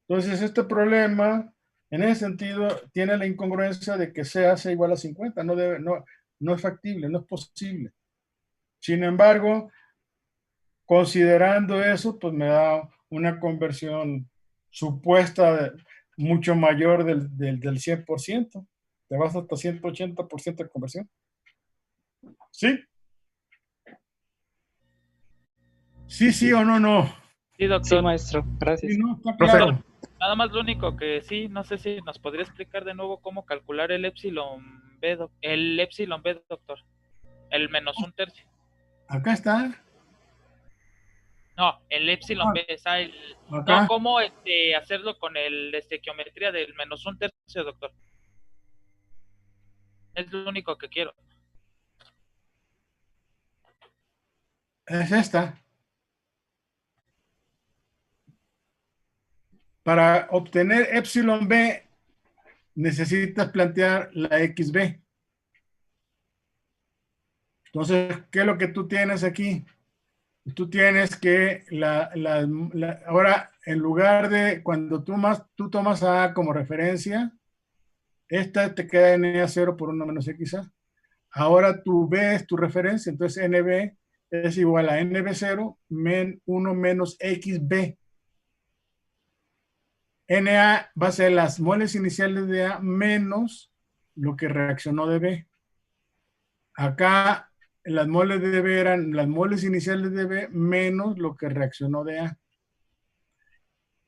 Entonces, este problema, en ese sentido, tiene la incongruencia de que C hace igual a 50. No es factible, no es posible. Sin embargo, considerando eso, pues me da una conversión supuesta mucho mayor del 100%. Te vas hasta 180% de conversión. ¿Sí? Sí o no. Sí, doctor. Sí, maestro, gracias. Sí, no, está claro. Nada más lo único que sí, no sé si nos podría explicar de nuevo cómo calcular el epsilon B, doctor. El menos un tercio. Acá está. No, el epsilon B, está acá. No, cómo hacerlo con el geometría del menos un tercio, doctor. Es lo único que quiero. Es esta. Para obtener epsilon B, necesitas plantear la XB. Entonces, ¿qué es lo que tú tienes aquí? Tú tienes que ahora, en lugar de cuando tú tomas a A como referencia, esta te queda NA0 por 1 menos XA. Ahora tu B es tu referencia, entonces NB es igual a NB0 men 1 menos XB. Na va a ser las moles iniciales de A menos lo que reaccionó de B. Acá las moles de B eran las moles iniciales de B menos lo que reaccionó de A.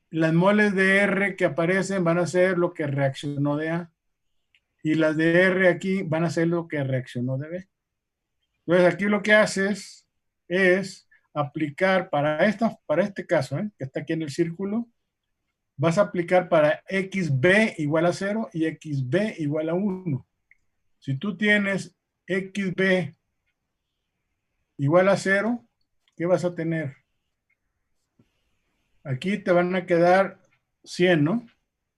Las moles de R que aparecen van a ser lo que reaccionó de A. Y las de R aquí van a ser lo que reaccionó de B. Entonces aquí lo que haces es aplicar para este caso, que está aquí en el círculo, vas a aplicar para XB igual a 0 y XB igual a 1. Si tú tienes XB igual a 0, ¿qué vas a tener? Aquí te van a quedar 100, ¿no?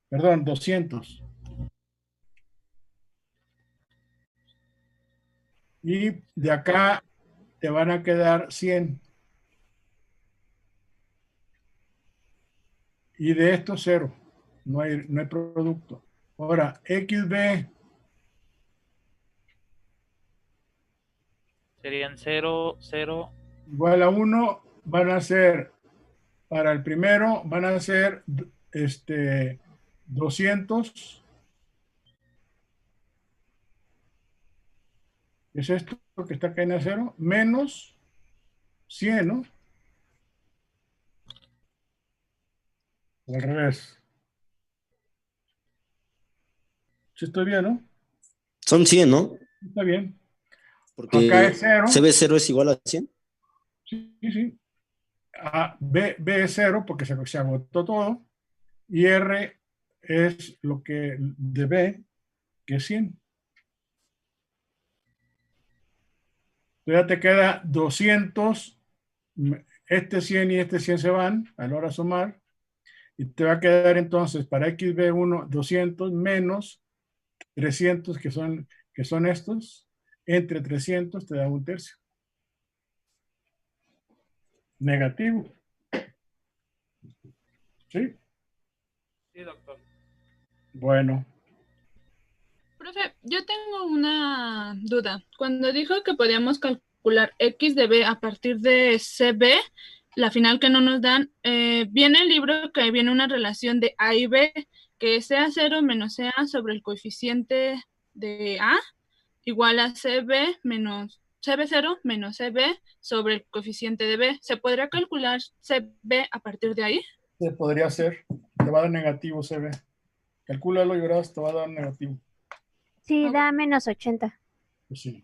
Perdón, 200. Y de acá te van a quedar 100. Y de esto 0. No hay producto. Ahora, XB Serían 0, 0. Igual a 1 van a ser, para el primero, van a ser 200. Es esto que está acá en el 0, menos 100, ¿no? Al revés. ¿Sí estoy bien, no? Son 100, ¿no? Está bien. Porque acá es 0. CB0 es igual a 100. Sí. B es 0 porque se agotó todo. Y R es lo que de B, que es 100. Entonces ya te queda 200. Este 100 y este 100 se van a la hora de sumar. Y te va a quedar entonces para XB1 200 menos 300 que son estos. Entre 300 te da un tercio. Negativo. ¿Sí? Sí, doctor. Bueno. Profe, yo tengo una duda. Cuando dijo que podíamos calcular X de B a partir de CB, la final que no nos dan, viene el libro que viene una relación de A y B, que sea 0 menos CA sobre el coeficiente de A igual a CB menos CB0 menos CB sobre el coeficiente de B. ¿Se podría calcular CB a partir de ahí? Se podría hacer. Te va a dar negativo CB. Calcúlalo y verás, te va a dar negativo. Sí, da menos 80. Pues sí.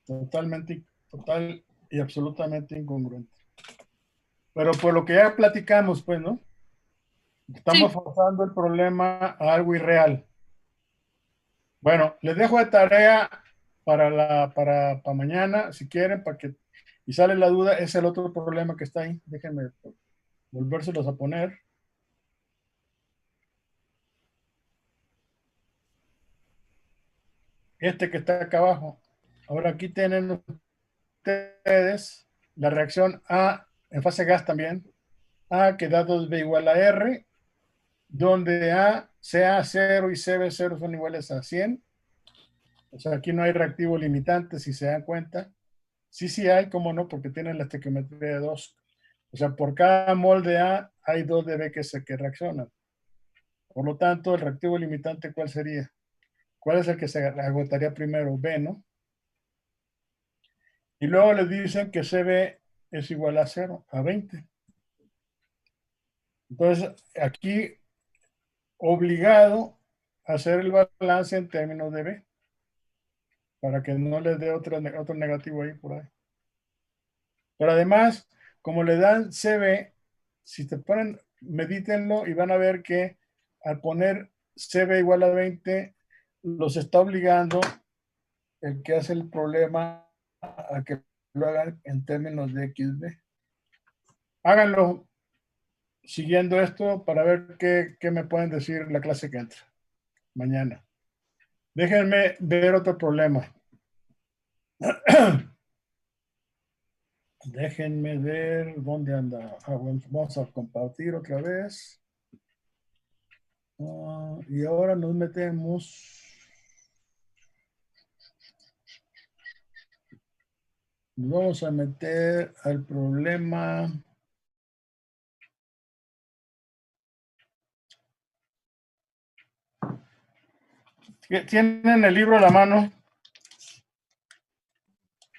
Total y absolutamente incongruente. Pero por lo que ya platicamos, pues, ¿no? Estamos forzando el problema a algo irreal. Bueno, les dejo de tarea para mañana, si quieren, y sale la duda, es el otro problema que está ahí. Déjenme volvérselos a poner. Este que está acá abajo. Ahora aquí tienen ustedes la reacción A en fase gas también. A que da 2B igual a R, donde A, CA0 y CB0 son iguales a 100. O sea, aquí no hay reactivo limitante, si se dan cuenta. Sí hay, cómo no, porque tienen la estequiometría de 2. O sea, por cada mol de A hay 2 de B que reaccionan. Por lo tanto, el reactivo limitante, ¿cuál sería? ¿Cuál es el que se agotaría primero? B, ¿no? Y luego les dicen que CB es igual a 0, a 20. Entonces, aquí obligado a hacer el balance en términos de B, para que no les dé otro negativo ahí por ahí. Pero además, como le dan CB, si te ponen, medítenlo y van a ver que al poner CB igual a 20, los está obligando el que hace el problema a que lo hagan en términos de XB. Háganlo siguiendo esto para ver qué me pueden decir la clase que entra mañana. Déjenme ver otro problema. Déjenme ver dónde anda. Bueno, vamos a compartir otra vez. Y ahora nos metemos. Nos vamos a meter al problema. ¿Tienen el libro a la mano?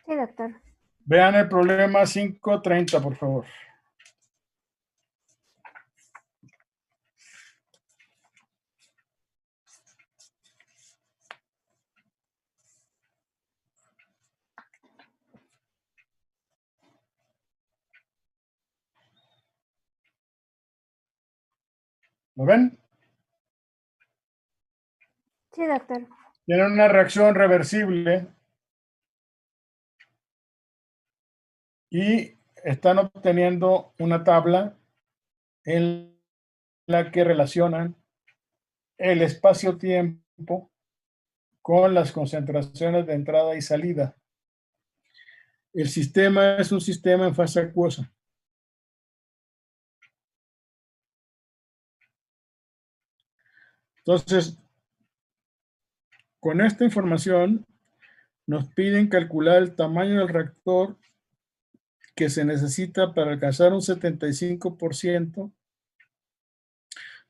Sí, doctor. Vean el problema 530, por favor. ¿Lo ven? Sí, doctor. Tienen una reacción reversible y están obteniendo una tabla en la que relacionan el espacio-tiempo con las concentraciones de entrada y salida. El sistema es un sistema en fase acuosa. Entonces, con esta información nos piden calcular el tamaño del reactor que se necesita para alcanzar un 75%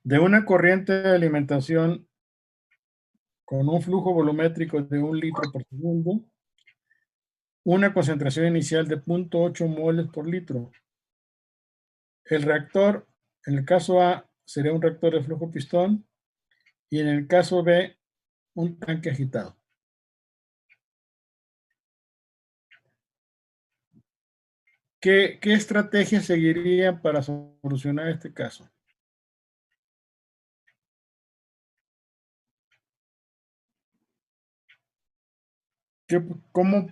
de una corriente de alimentación con un flujo volumétrico de 1 litro por segundo, una concentración inicial de 0.8 moles por litro. El reactor, en el caso A, sería un reactor de flujo pistón y en el caso B, un tanque agitado. ¿Qué estrategia seguiría para solucionar este caso? ¿Cómo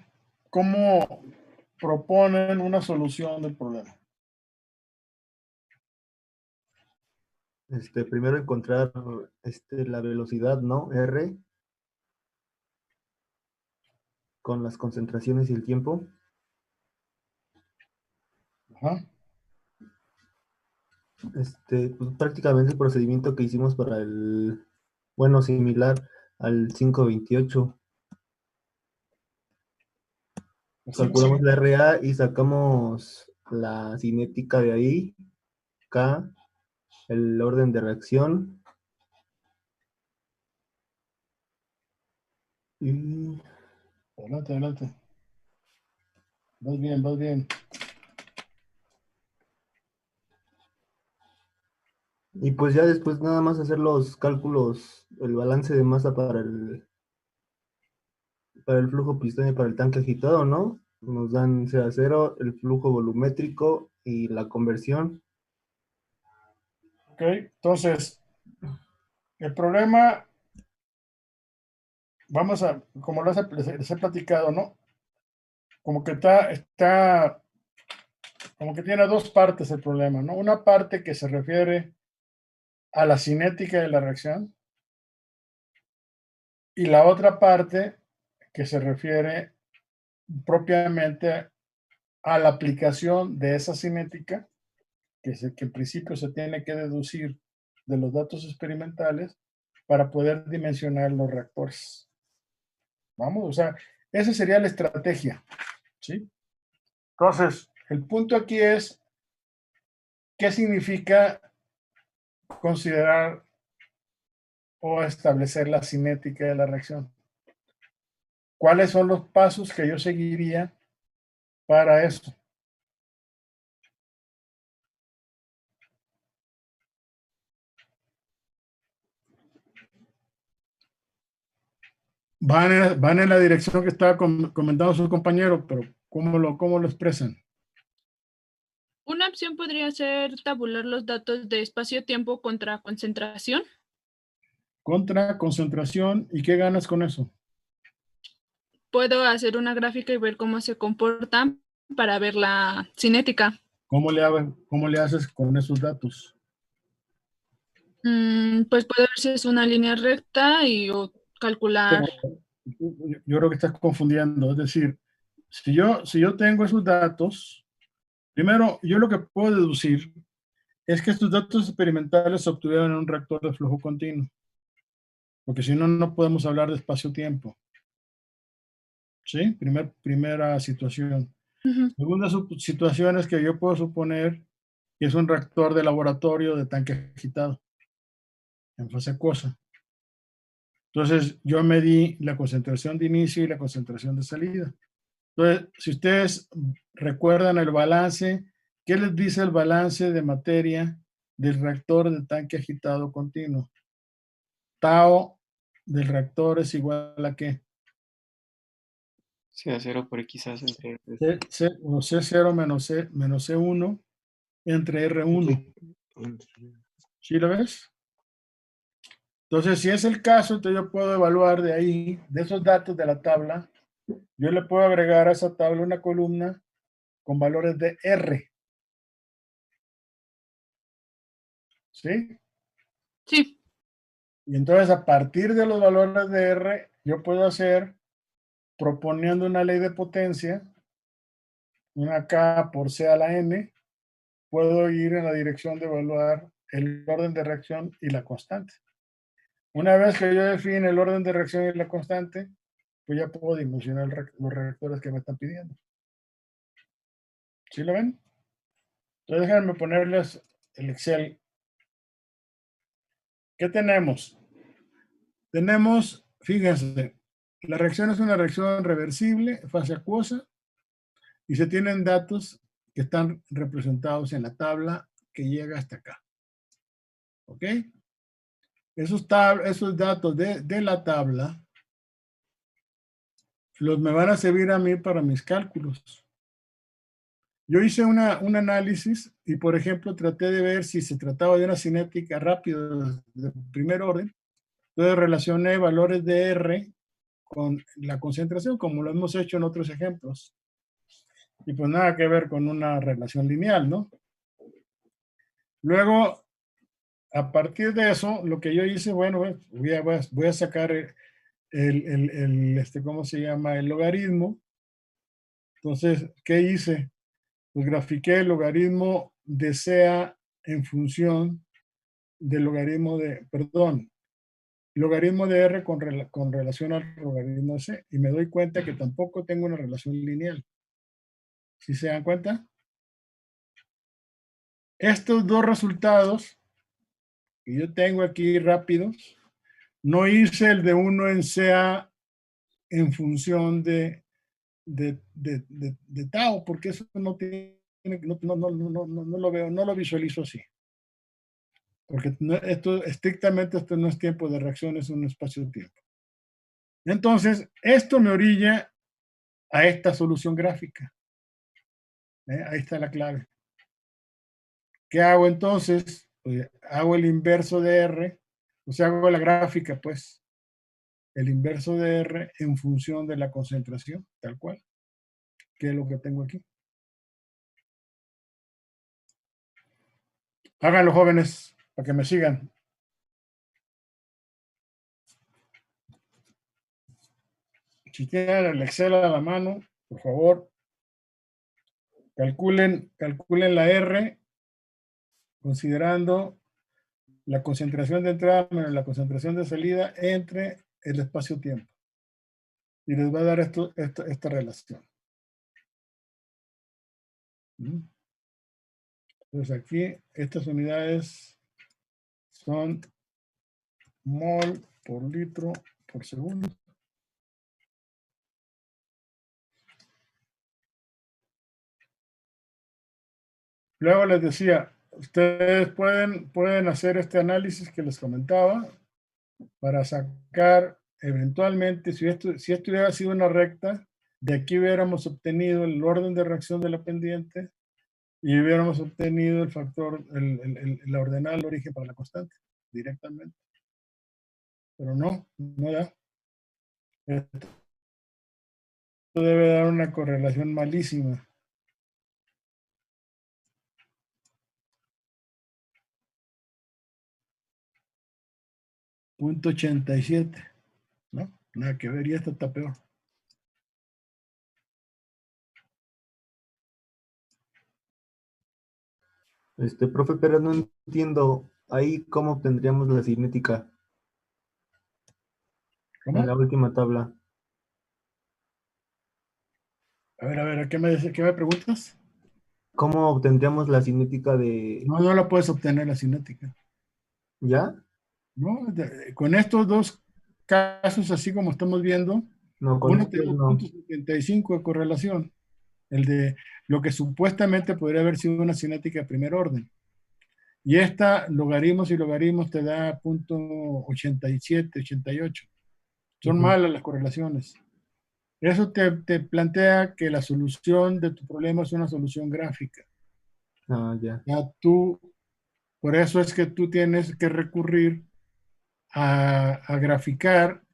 proponen una solución del problema? Primero encontrar la velocidad, ¿no? R con las concentraciones y el tiempo. Ajá. Pues prácticamente el procedimiento que hicimos para similar al 528. Calculamos la RA y sacamos la cinética de ahí, K, el orden de reacción. Y... Adelante. Vas bien. Y pues ya después nada más hacer los cálculos, el balance de masa para el flujo pistón y para el tanque agitado, ¿no? Nos dan CA0, el flujo volumétrico y la conversión. Ok, entonces, el problema vamos a, como les he platicado, ¿no? Como que como que tiene dos partes el problema, ¿no? Una parte que se refiere a la cinética de la reacción y la otra parte que se refiere propiamente a la aplicación de esa cinética, que en principio se tiene que deducir de los datos experimentales para poder dimensionar los reactores. Vamos, o sea, esa sería la estrategia, ¿sí? Entonces, el punto aquí es, ¿qué significa considerar o establecer la cinética de la reacción? ¿Cuáles son los pasos que yo seguiría para esto? Van en la dirección que estaba comentando su compañero, pero cómo lo expresan? Una opción podría ser tabular los datos de espacio-tiempo contra concentración. Contra concentración, ¿y qué ganas con eso? Puedo hacer una gráfica y ver cómo se comportan para ver la cinética. ¿Cómo le haces con esos datos? Pues puedo ver si es una línea recta o calcular. Yo creo que estás confundiendo. Es decir, si yo tengo esos datos, primero, yo lo que puedo deducir es que estos datos experimentales se obtuvieron en un reactor de flujo continuo. Porque si no, no podemos hablar de espacio-tiempo. ¿Sí? Primera situación. Segunda situación es que yo puedo suponer que es un reactor de laboratorio de tanque agitado en fase acuosa. Entonces, yo medí la concentración de inicio y la concentración de salida. Entonces, si ustedes recuerdan el balance, ¿qué les dice el balance de materia del reactor de tanque agitado continuo? Tau del reactor es igual a ¿qué? C0 por X entre C0 menos C1 entre R1. ¿Sí lo ves? Entonces, si es el caso, entonces yo puedo evaluar de ahí, de esos datos de la tabla, yo le puedo agregar a esa tabla una columna con valores de R. ¿Sí? Sí. Y entonces, a partir de los valores de R, yo puedo hacer, proponiendo una ley de potencia, una K por C a la N, puedo ir en la dirección de evaluar el orden de reacción y la constante. Una vez que yo define el orden de reacción y la constante, pues ya puedo dimensionar los reactores que me están pidiendo. ¿Sí lo ven? Entonces déjenme ponerles el Excel. ¿Qué tenemos? Tenemos, fíjense, la reacción es una reacción reversible, fase acuosa, y se tienen datos que están representados en la tabla que llega hasta acá. ¿Ok? Esos datos de la tabla me van a servir a mí para mis cálculos. Yo hice un análisis y, por ejemplo, traté de ver si se trataba de una cinética rápida de primer orden. Entonces relacioné valores de R con la concentración, como lo hemos hecho en otros ejemplos. Y pues nada que ver con una relación lineal, ¿no? Luego, a partir de eso, lo que yo hice, bueno, voy a sacar ¿cómo se llama? El logaritmo. Entonces, ¿qué hice? Pues grafiqué el logaritmo de CA en función del logaritmo logaritmo de R con relación al logaritmo de C. Y me doy cuenta que tampoco tengo una relación lineal. ¿Sí se dan cuenta? Estos dos resultados que yo tengo aquí rápidos, no hice el de 1 en CA en función de tau, porque eso no lo veo, no lo visualizo así. Porque estrictamente esto no es tiempo de reacción, es un espacio de tiempo. Entonces, esto me orilla a esta solución gráfica. Ahí está la clave. ¿Qué hago entonces? Pues hago el inverso de R, o sea, hago la gráfica, pues. el inverso de R en función de la concentración, tal cual, que es lo que tengo aquí. Háganlo, jóvenes, para que me sigan. Si tienen el Excel a la mano, por favor, calculen la R considerando la concentración de entrada menos la concentración de salida entre el espacio-tiempo. Y les va a dar esta relación. Entonces aquí estas unidades son mol por litro por segundo. Luego les decía, ustedes pueden hacer este análisis que les comentaba para sacar eventualmente, si esto hubiera sido una recta, de aquí hubiéramos obtenido el orden de reacción de la pendiente y hubiéramos obtenido el factor, la ordenada del origen para la constante, directamente. Pero no da. Esto debe dar una correlación malísima. .87, ¿no? Nada que ver, y esto está peor. Profe, pero no entiendo ahí cómo obtendríamos la cinética. ¿Cómo? En la última tabla. A ver, ¿qué me preguntas? ¿Cómo obtendríamos la cinética de...? No la puedes obtener la cinética. ¿Ya? No, con estos dos casos, así como estamos viendo, No, con uno tiene no. 0.75 de correlación. El de lo que supuestamente podría haber sido una cinética de primer orden. Y esta, logaritmos y logaritmos, te da 0.87, 88. Son malas las correlaciones. Eso te plantea que la solución de tu problema es una solución gráfica. Ah, ya. Por eso es que tú tienes que recurrir a graficar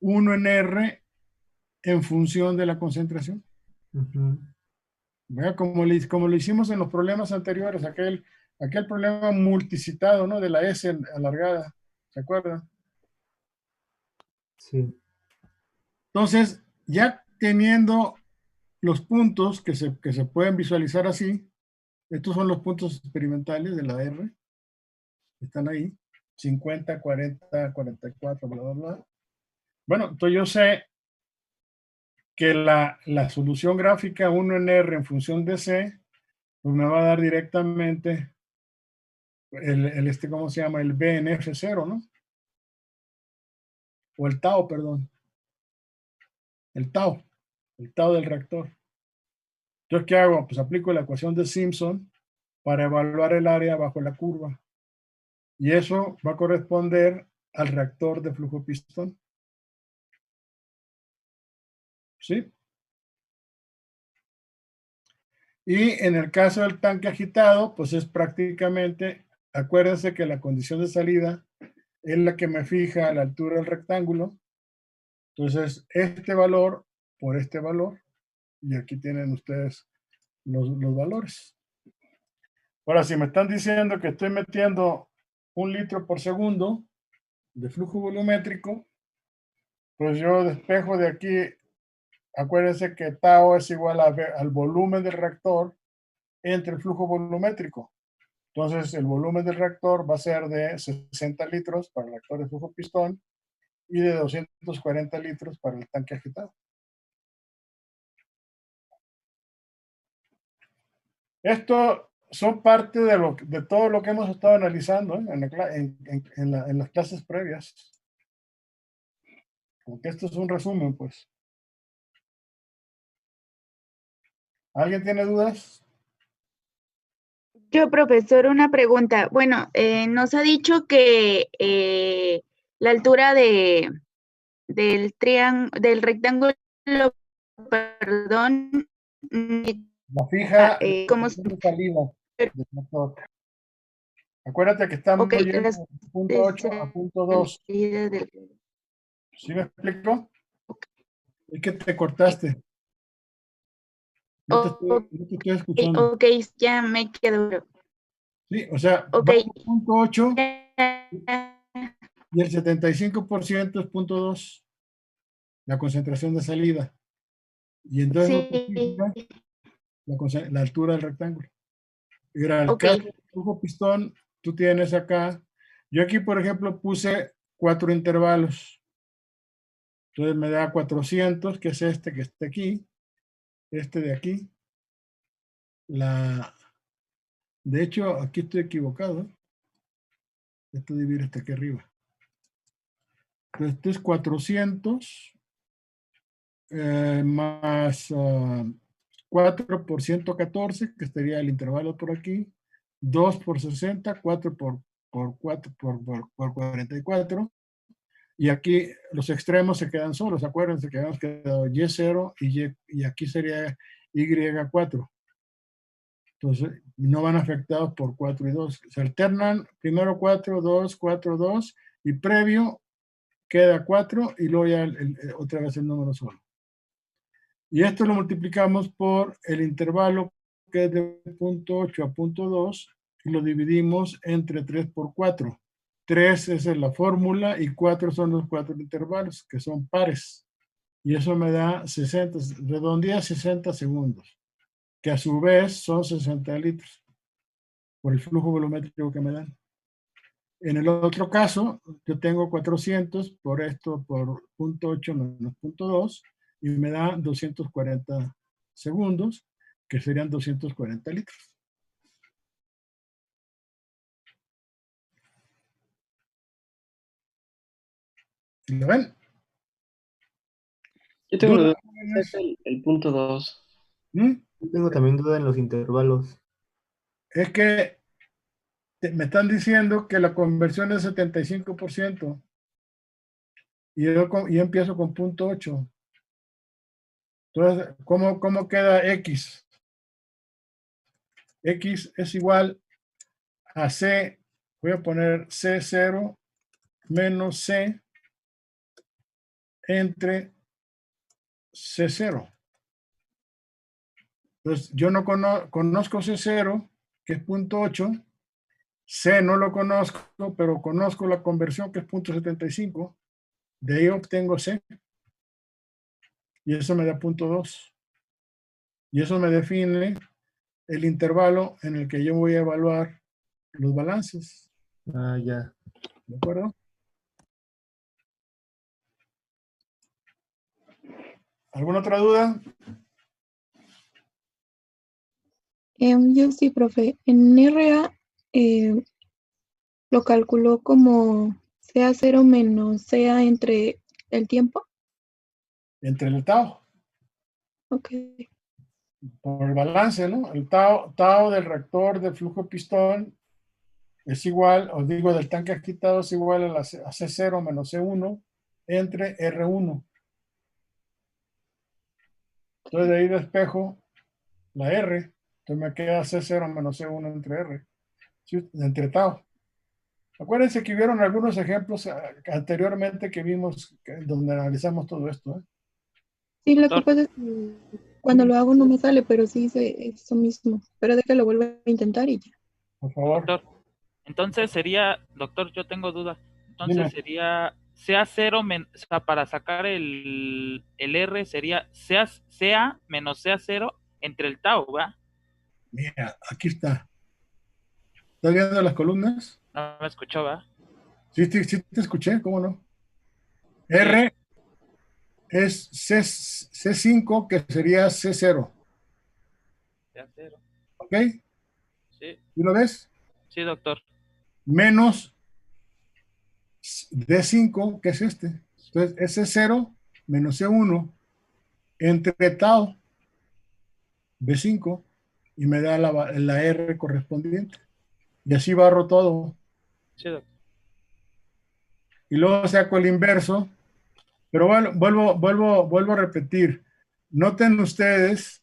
1 en R en función de la concentración. Como lo hicimos en los problemas anteriores, aquel problema multicitado, ¿no? De la S alargada, ¿se acuerdan? Sí. Entonces, ya teniendo los puntos que se pueden visualizar así, estos son los puntos experimentales de la R, están ahí, 50, 40, 44, bla, bla, bla. Bueno, entonces yo sé que la solución gráfica 1 en R en función de C, pues me va a dar directamente ¿cómo se llama? El B en F0, ¿no? O el tau, perdón. El tau del reactor. Entonces, ¿qué hago? Pues aplico la ecuación de Simpson para evaluar el área bajo la curva. Y eso va a corresponder al reactor de flujo pistón. ¿Sí? Y en el caso del tanque agitado, pues es prácticamente, acuérdense que la condición de salida es la que me fija la altura del rectángulo. Entonces, este valor por este valor, y aquí tienen ustedes los valores. Ahora, si me están diciendo que estoy metiendo 1 litro por segundo de flujo volumétrico, pues yo despejo de aquí, acuérdense que tau es igual al volumen del reactor entre el flujo volumétrico. Entonces, el volumen del reactor va a ser de 60 litros para el reactor de flujo pistón y de 240 litros para el tanque agitado. Esto son parte de todo lo que hemos estado analizando en las clases previas. Porque esto es un resumen, pues. ¿Alguien tiene dudas? Yo, profesor, una pregunta. Bueno, nos ha dicho que la altura del rectángulo, perdón, la fija ¿cómo salida del motor. Acuérdate que estamos yendo de punto 8 a punto 2. ¿Sí me explico? Es que te cortaste. No te estoy escuchando. Ok, ya me quedo. Sí, o sea, Ok. va por punto 8 y el 75% es punto 2, la concentración de salida. Y entonces multiplica la altura del rectángulo. Y ahora, el caso del flujo pistón, tú tienes acá, yo aquí, por ejemplo, puse 4 intervalos. Entonces me da 400, que es este que está aquí, este de aquí. De hecho, aquí estoy equivocado. Esto debe ir hasta aquí arriba. Entonces, esto es 400 más 4 por 114, que estaría el intervalo por aquí. 2 por 60, 4 por 44. Y aquí los extremos se quedan solos. Acuérdense que habíamos quedado Y0 y aquí sería Y4. Entonces, no van afectados por 4 y 2. Se alternan primero 4, 2, 4, 2 y previo queda 4 y luego ya otra vez el número solo. Y esto lo multiplicamos por el intervalo que es de punto 8 a punto 2 y lo dividimos entre 3 por 4. 3 es la fórmula y 4 son los 4 intervalos que son pares. Y eso me da 60, redondea 60 segundos, que a su vez son 60 litros por el flujo volumétrico que me dan. En el otro caso, yo tengo 400 por esto, por punto 8 menos punto 2, y me da 240 segundos, que serían 240 litros. ¿Lo ven? Yo tengo duda. El punto 2. Yo tengo también duda en los intervalos. Es que me están diciendo que la conversión es 75%. Y yo empiezo con punto 8. Entonces, ¿cómo queda X? X es igual a C. Voy a poner C0 menos C entre C0. Entonces, yo no conozco C0, que es punto 8. C no lo conozco, pero conozco la conversión, que es punto 75. De ahí obtengo C. Y eso me da punto 2. Y eso me define el intervalo en el que yo voy a evaluar los balances. Ah, ya. ¿De acuerdo? ¿Alguna otra duda? Yo sí, profe. En RA lo calculó como CA0 menos CA entre el tiempo. Entre el tau. Ok. Por el balance, ¿no? El tau del reactor de flujo pistón es igual, os digo, del tanque agitado es igual a C0 menos C1 entre R1. Entonces de ahí despejo la R. Entonces me queda C0 menos C1 entre R. ¿Sí? Entre tau. Acuérdense que hubieron algunos ejemplos anteriormente que vimos donde analizamos todo esto. Sí, lo que pasa es que cuando lo hago no me sale, pero sí hice eso mismo. Pero déjalo vuelvo a intentar y ya. Por favor. Doctor, entonces sería, doctor, yo tengo duda. Entonces Dime. sería CA0, o sea, para sacar el R sería CA menos CA0 entre el tau, ¿va? Mira, aquí está. ¿Estás viendo las columnas? No me escuchó, ¿va? Sí, sí te escuché, ¿cómo no? R es C5, que sería C0. CA0. ¿Ok? Sí. ¿Y lo ves? Sí, doctor. Menos D5, que es este. Entonces, es C0 menos C1 entre tau B5 y me da la R correspondiente. Y así barro todo. Sí, doctor. Y luego saco el inverso. Pero bueno, vuelvo a repetir. Noten ustedes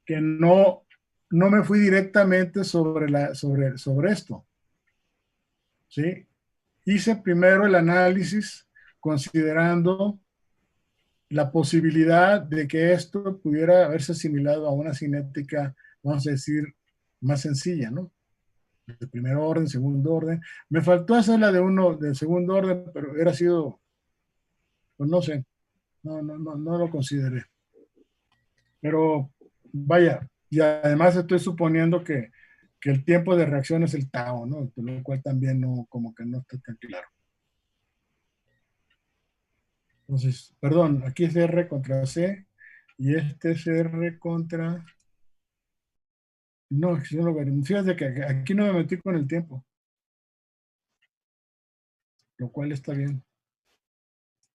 que no me fui directamente sobre esto. ¿Sí? Hice primero el análisis considerando la posibilidad de que esto pudiera haberse asimilado a una cinética, vamos a decir, más sencilla, ¿no? De primer orden, segundo orden. Me faltó hacer la de segundo orden, pero hubiera sido, pues no sé, no lo consideré. Pero vaya, y además estoy suponiendo que el tiempo de reacción es el tau, ¿no? Lo cual también no, como que no está tan claro. Entonces, perdón, aquí es R contra C y este es R contra... No, yo no lo veré. Fíjate que aquí no me metí con el tiempo. Lo cual está bien.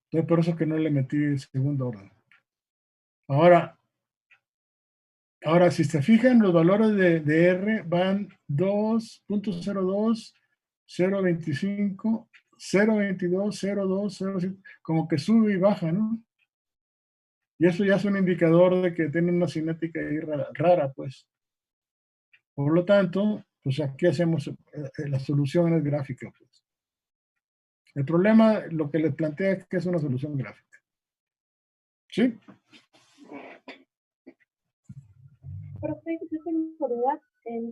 Entonces, por eso que no le metí el segundo orden. Ahora, si se fijan, los valores de R van 2.02, 0.25, 0.22, 0.2, 0.5, como que sube y baja, ¿no? Y eso ya es un indicador de que tiene una cinética ahí rara, pues. Por lo tanto, pues aquí hacemos la solución es gráfica, pues. El problema, lo que les plantea es que es una solución gráfica. ¿Sí? Profe, yo tengo duda.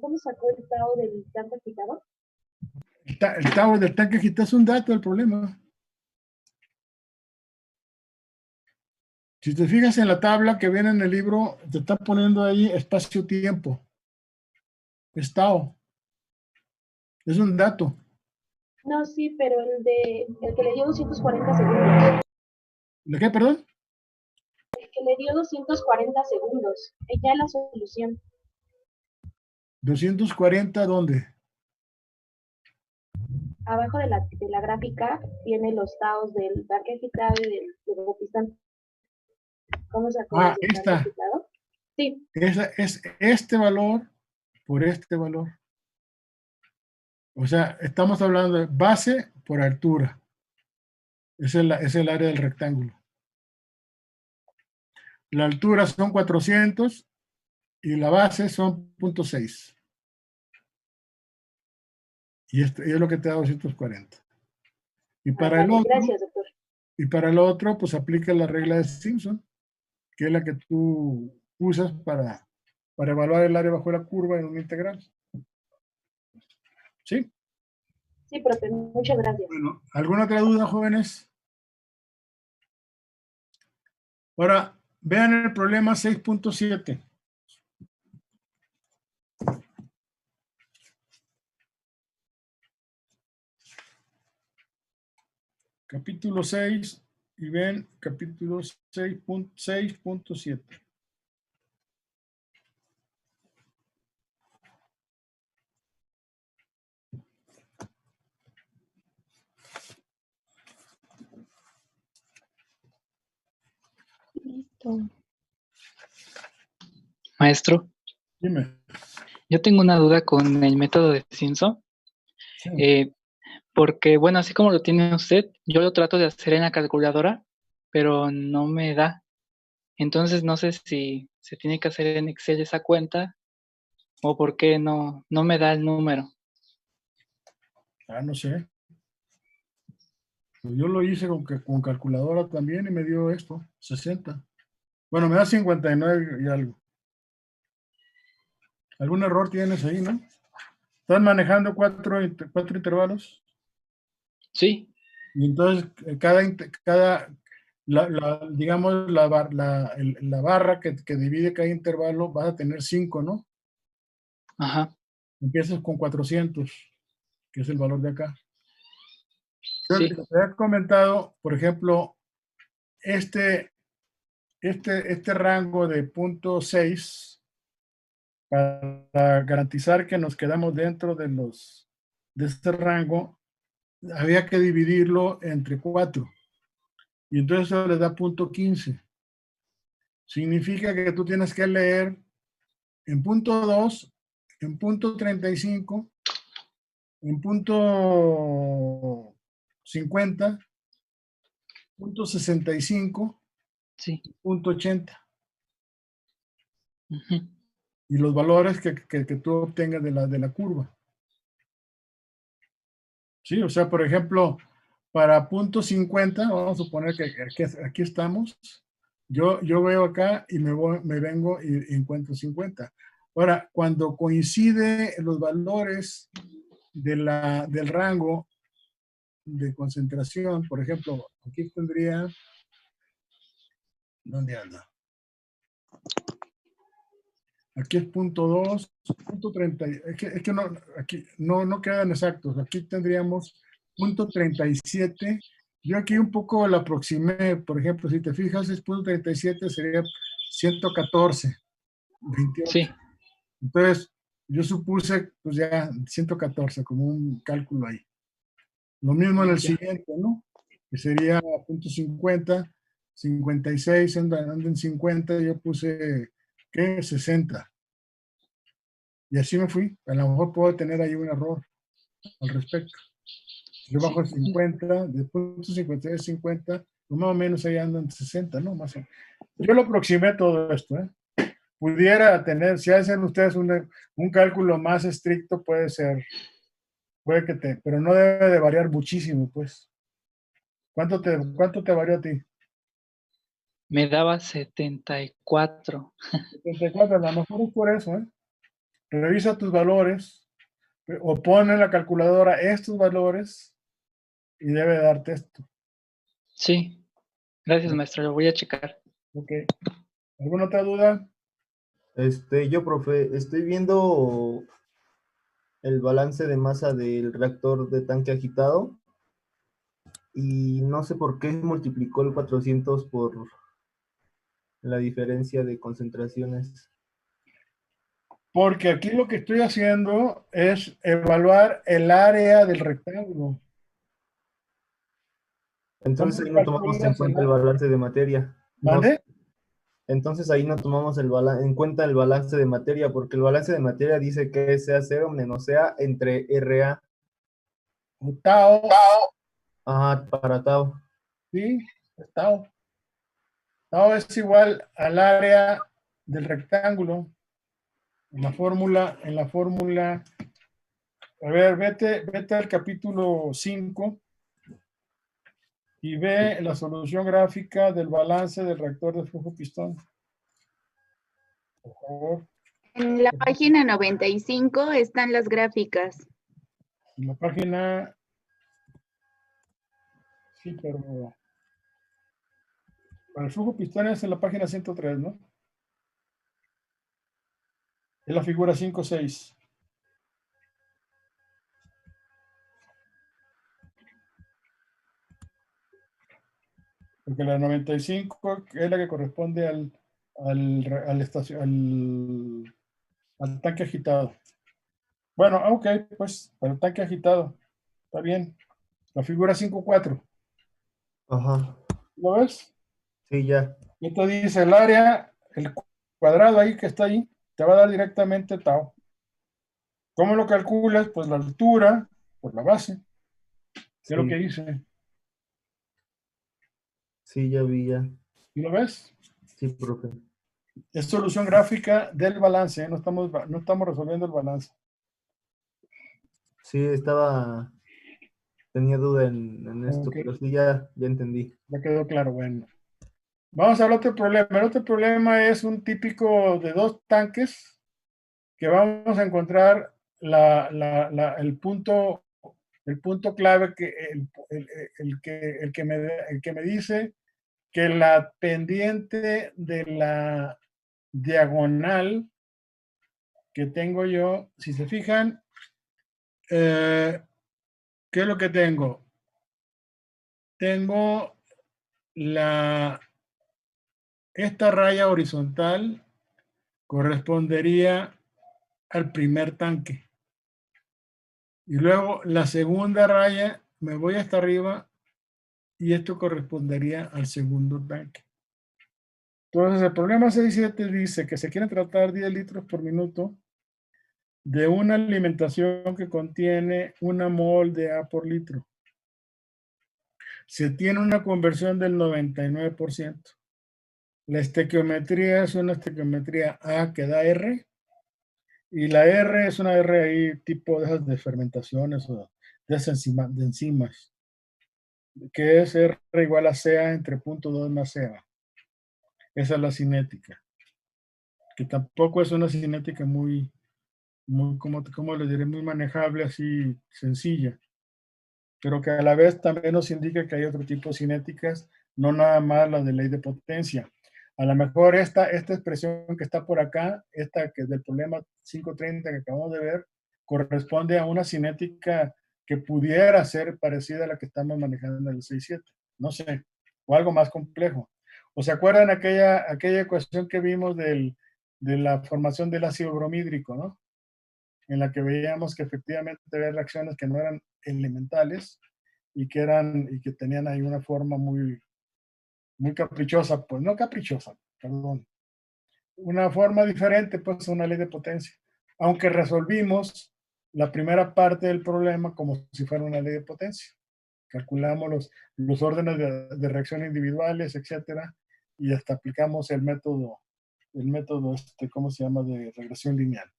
¿Cómo sacó el tau del tanque agitado? El tau del tanque agitado es un dato del problema. Si te fijas en la tabla que viene en el libro, te está poniendo ahí espacio-tiempo. Es tau. Es un dato. No, sí, pero el que le dio 240 segundos. ¿De qué, perdón? El que le dio 240 segundos. Ella es la solución. 240, ¿dónde? Abajo de la gráfica tiene los taus del tanque agitado y del pistón. ¿Cómo sacó el tanque esta. agitado? Sí. Es este valor por este valor. O sea, estamos hablando de base por altura. Es el área del rectángulo. La altura son 400 y la base son 0.6. Y es lo que te da 240. Y para el otro, gracias, doctor. Y para el otro, pues aplica la regla de Simpson, que es la que tú usas para evaluar el área bajo la curva en una integral. ¿Sí? Sí, profe, muchas gracias. Bueno, ¿alguna otra duda, jóvenes? Ahora, vean el problema 6.7. Capítulo 6, y ven capítulo 6.7. Listo. Maestro, Dime. yo tengo una duda con el método de Simpson. Sí. Porque, bueno, así como lo tiene usted, yo lo trato de hacer en la calculadora, pero no me da. Entonces no sé si se tiene que hacer en Excel esa cuenta o por qué no me da el número. No sé. Pues yo lo hice con calculadora también y me dio esto, 60. Bueno, me da 59 y algo. ¿Algún error tienes ahí, no? ¿Estás manejando cuatro intervalos? Sí. Y entonces digamos, la barra que divide cada intervalo vas a tener 5, ¿no? Ajá. Empiezas con 400, que es el valor de acá. Sí. Te había comentado, por ejemplo, este rango de 0.6, para garantizar que nos quedamos dentro de este rango, había que dividirlo entre 4. Y entonces eso le da 0.15. Significa que tú tienes que leer en 0.2, en 0.35, en 0.50, 0.65, sí. 0.80. Uh-huh. Y los valores que tú obtengas de la curva. Sí, o sea, por ejemplo, para punto 50, vamos a suponer que aquí estamos. Yo veo acá y me vengo y encuentro 50. Ahora, cuando coincide los valores del rango de concentración, por ejemplo, aquí tendría, ¿dónde anda? Aquí es punto 2, punto 30, es que no, aquí no quedan exactos, aquí tendríamos punto 37. Yo aquí un poco la aproximé, por ejemplo, si te fijas, es punto 37, sería 114, 28. Sí, Entonces, yo supuse, pues ya 114, como un cálculo ahí. Lo mismo en el Ya. siguiente, ¿no? Que sería punto 50, 56, anda en 50, yo puse, ¿qué? 60. Y así me fui. A lo mejor puedo tener ahí un error al respecto. Yo bajo 50, de punto 53, 50, pues más o menos ahí andan 60, ¿no? Más o menos. Yo lo aproximé todo esto, ¿eh? Pudiera tener, si hacen ustedes un cálculo más estricto, puede ser, pero no debe de variar muchísimo, pues. ¿Cuánto te varió a ti? me daba 74. 74, a lo mejor es por eso, ¿eh? Revisa tus valores o pon en la calculadora estos valores y debe darte esto. Sí, gracias, maestro, lo voy a checar. Ok. ¿Alguna otra duda? Yo, profe, estoy viendo el balance de masa del reactor de tanque agitado y no sé por qué multiplicó el 400 por la diferencia de concentraciones. Porque aquí lo que estoy haciendo es evaluar el área del rectángulo. Entonces ahí ¿Cómo no tomamos en calculas cuenta el balance de materia. ¿Mande? Entonces ahí no tomamos en cuenta el balance de materia, porque el balance de materia dice que es CA0 menos CA entre RA. Tau. Ajá, para tau. Sí, es tau. Tau es igual al área del rectángulo. En la fórmula, a ver, vete al capítulo 5 y ve la solución gráfica del balance del reactor de flujo pistón. Por favor. En la página 95 están las gráficas. En la página, sí, pero para el flujo pistón es en la página 103, ¿no? Es la figura 5.6. Porque la 95 es la que corresponde al tanque agitado. Bueno, ok, pues, para el tanque agitado. Está bien. La figura 5.4. Ajá. ¿Lo ves? Sí, ya. Esto dice el área, el cuadrado ahí que está ahí, te va a dar directamente tau. ¿Cómo lo calculas? Pues la altura por la base. ¿Qué es lo que dice? Sí, ya vi, ya. ¿Y lo ves? Sí, profe. Es solución gráfica del balance, ¿eh? No estamos resolviendo el balance. Sí, tenía duda en esto, Okay. pero sí, ya entendí. Ya quedó claro, bueno. Vamos al otro problema. El otro problema es un típico de dos tanques que vamos a encontrar el punto clave, el que me dice que la pendiente de la diagonal que tengo yo, si se fijan, ¿qué es lo que tengo? Tengo esta raya horizontal correspondería al primer tanque. Y luego la segunda raya, me voy hasta arriba y esto correspondería al segundo tanque. Entonces, el problema 6.7 dice que se quieren tratar 10 litros por minuto de una alimentación que contiene 1 mol de A por litro. Se tiene una conversión del 99%. La estequiometría es una estequiometría A que da R, y la R es una R ahí tipo de esas de fermentaciones o de enzimas. que es R igual a CA entre punto 2 más CA. Esa es la cinética, que tampoco es una cinética muy como le diré, muy manejable, así sencilla, pero que a la vez también nos indica que hay otro tipo de cinéticas, no nada más la de ley de potencia. A lo mejor esta expresión que está por acá, esta que es del problema 530 que acabamos de ver, corresponde a una cinética que pudiera ser parecida a la que estamos manejando en el 6.7, no sé, o algo más complejo. ¿O se acuerdan aquella ecuación que vimos de la formación del ácido bromhídrico, ¿no? En la que veíamos que efectivamente había reacciones que no eran elementales y que tenían ahí una forma muy caprichosa, pues no caprichosa, perdón, una forma diferente, pues una ley de potencia, aunque resolvimos la primera parte del problema como si fuera una ley de potencia. Calculamos los órdenes de reacción individuales, etcétera, y hasta aplicamos el método ¿cómo se llama?, de regresión lineal.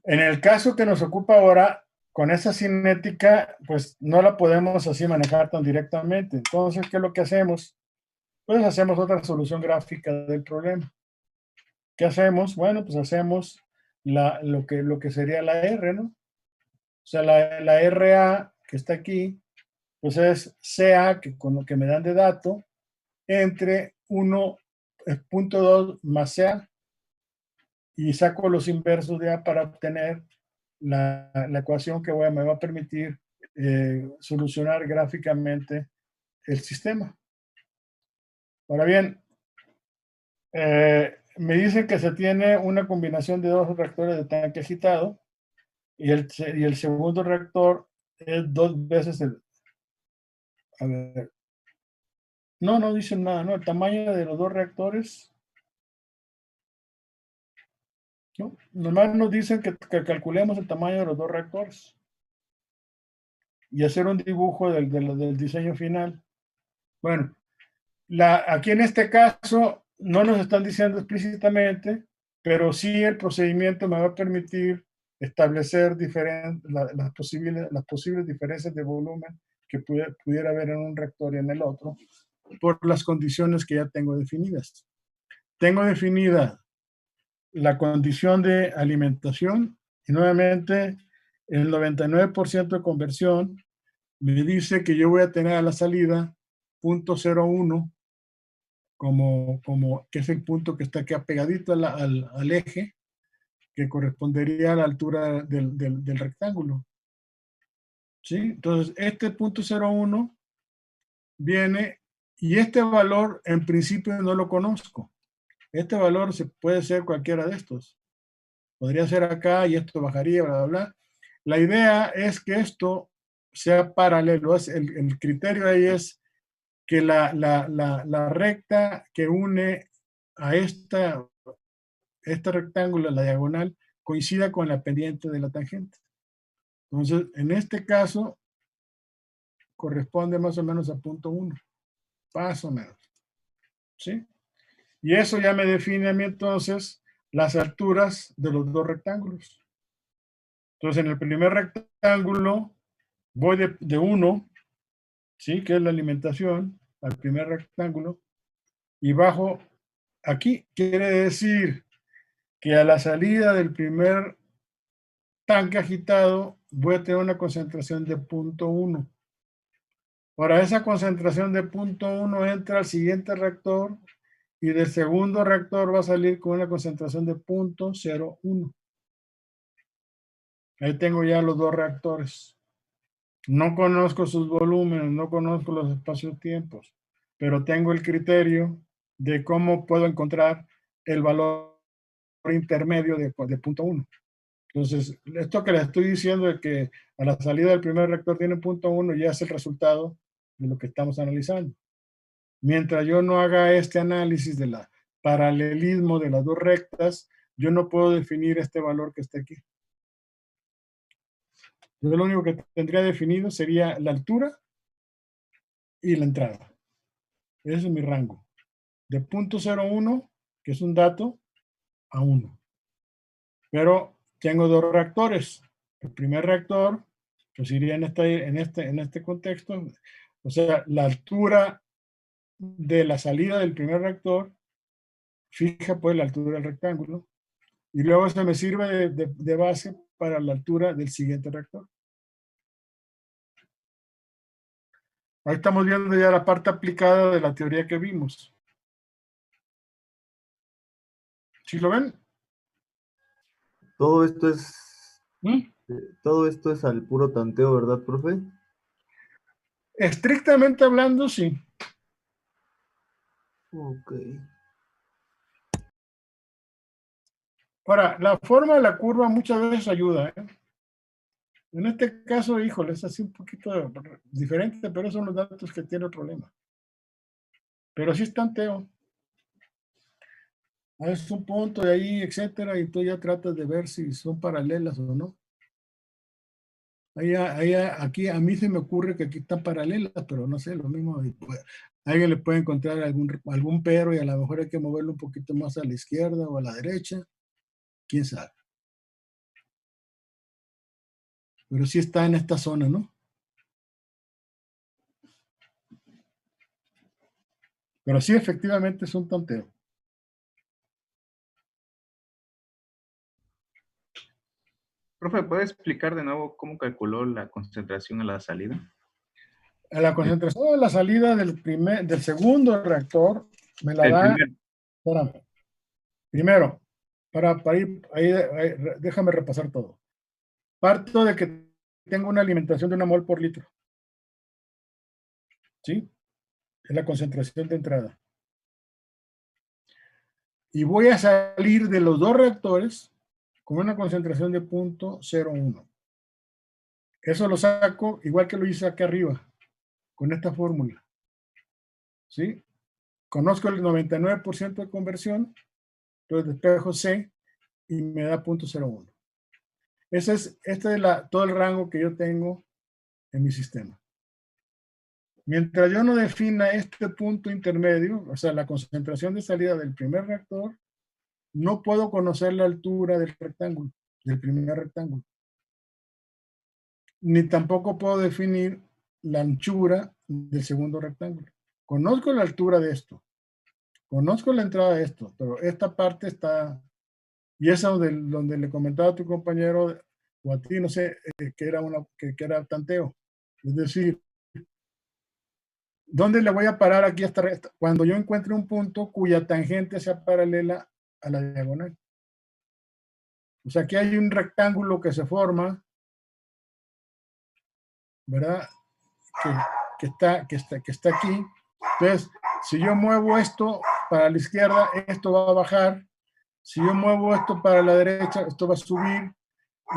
En el caso que nos ocupa ahora, con esa cinética, pues no la podemos así manejar tan directamente. Entonces, ¿qué es lo que hacemos? Pues hacemos otra solución gráfica del problema. ¿Qué hacemos? Bueno, pues hacemos lo que sería la R, ¿no? O sea, la RA que está aquí, pues es CA, con lo que me dan de dato, entre 1.2 más CA, y saco los inversos de A para obtener la ecuación que me va a permitir solucionar gráficamente el sistema. Ahora bien, me dicen que se tiene una combinación de dos reactores de tanque agitado y el segundo reactor es 2 veces el... A ver. No dicen nada, ¿no? El tamaño de los dos reactores... ¿no? Nomás nos dicen que calculemos el tamaño de los dos reactores y hacer un dibujo del diseño final. Bueno, aquí en este caso no nos están diciendo explícitamente, pero sí el procedimiento me va a permitir establecer las posibles diferencias de volumen que pudiera haber en un reactor y en el otro por las condiciones que ya tengo definidas. Tengo definida la condición de alimentación y nuevamente el 99% de conversión me dice que yo voy a tener a la salida 0.01 que es el punto que está aquí apegadito al eje, que correspondería a la altura del rectángulo. ¿Sí? Entonces, este 0.01 viene, y este valor en principio no lo conozco. Este valor puede ser cualquiera de estos. Podría ser acá y esto bajaría, bla, bla, bla. La idea es que esto sea paralelo. El criterio ahí es que la recta que une a este rectángulo, la diagonal, coincida con la pendiente de la tangente. Entonces, en este caso, corresponde más o menos a 0.1. Más o menos. ¿Sí? Y eso ya me define a mí entonces las alturas de los dos rectángulos. Entonces, en el primer rectángulo voy de 1, ¿sí?, que es la alimentación, al primer rectángulo, y bajo aquí. Quiere decir que a la salida del primer tanque agitado voy a tener una concentración de 0.1. Ahora, esa concentración de 0.1 entra al siguiente reactor y del segundo reactor va a salir con una concentración de 0.01. Ahí tengo ya los dos reactores. No conozco sus volúmenes, no conozco los espacios-tiempos, pero tengo el criterio de cómo puedo encontrar el valor intermedio de 0.1. Entonces, esto que les estoy diciendo de que a la salida del primer reactor tiene 0.1 ya es el resultado de lo que estamos analizando. Mientras yo no haga este análisis del paralelismo de las dos rectas, yo no puedo definir este valor que está aquí. Yo lo único que tendría definido sería la altura y la entrada. Ese es mi rango. De 0.01, que es un dato, a 1. Pero tengo dos reactores. El primer reactor Pues iría en este contexto. O sea, la altura de la salida del primer reactor fija pues la altura del rectángulo y luego se me sirve de base para la altura del siguiente reactor. Ahí estamos viendo ya la parte aplicada de la teoría que vimos. ¿Sí lo ven? Todo esto es al puro tanteo, ¿verdad, profe? Estrictamente hablando, sí. Ok. Ahora, la forma de la curva muchas veces ayuda, ¿eh? En este caso, híjole, es así un poquito diferente, pero esos son los datos que tiene el problema. Pero sí es tanteo. Es un punto de ahí, etcétera, y tú ya tratas de ver si son paralelas o no. Aquí a mí se me ocurre que aquí están paralelas, pero no sé, lo mismo. Alguien le puede encontrar algún pero y a lo mejor hay que moverlo un poquito más a la izquierda o a la derecha. ¿Quién sabe? Pero sí está en esta zona, ¿no? Pero sí, efectivamente es un tanteo. Profe, ¿puede explicar de nuevo cómo calculó la concentración a la salida? A la concentración de la salida del segundo reactor me la da. Espérame. Primero, para ir ahí, déjame repasar todo. Parto de que tengo una alimentación de 1 mol por litro. ¿Sí? Es la concentración de entrada. Y voy a salir de los dos reactores con una concentración de 0.01. Eso lo saco igual que lo hice acá arriba, con esta fórmula. ¿Sí? Conozco el 99% de conversión, entonces despejo C y me da 0.01. Este es todo el rango que yo tengo en mi sistema. Mientras yo no defina este punto intermedio, o sea, la concentración de salida del primer reactor, no puedo conocer la altura del rectángulo, del primer rectángulo. Ni tampoco puedo definir la anchura del segundo rectángulo. Conozco la altura de esto, conozco la entrada de esto, pero esta parte está, y es donde le comentaba a tu compañero, o a ti, no sé, que era tanteo. Es decir, ¿dónde le voy a parar aquí hasta cuando yo encuentre un punto cuya tangente sea paralela a la diagonal? O sea, aquí hay un rectángulo que se forma, ¿verdad? Que está aquí. Entonces, si yo muevo esto para la izquierda, esto va a bajar. Si yo muevo esto para la derecha, esto va a subir.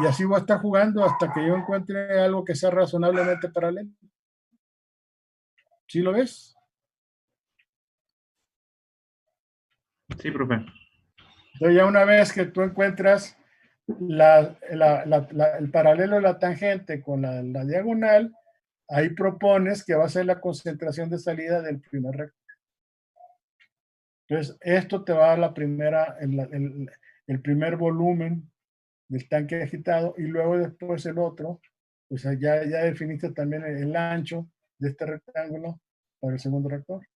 Y así voy a estar jugando hasta que yo encuentre algo que sea razonablemente paralelo. ¿Sí lo ves? Sí, profe. Entonces, ya una vez que tú encuentras el paralelo de la tangente con la diagonal, ahí propones que va a ser la concentración de salida del primer rectángulo. Entonces, esto te va a dar la primera, el primer volumen del tanque agitado y luego después el otro, pues ya definiste también el ancho de este rectángulo para el segundo reactor.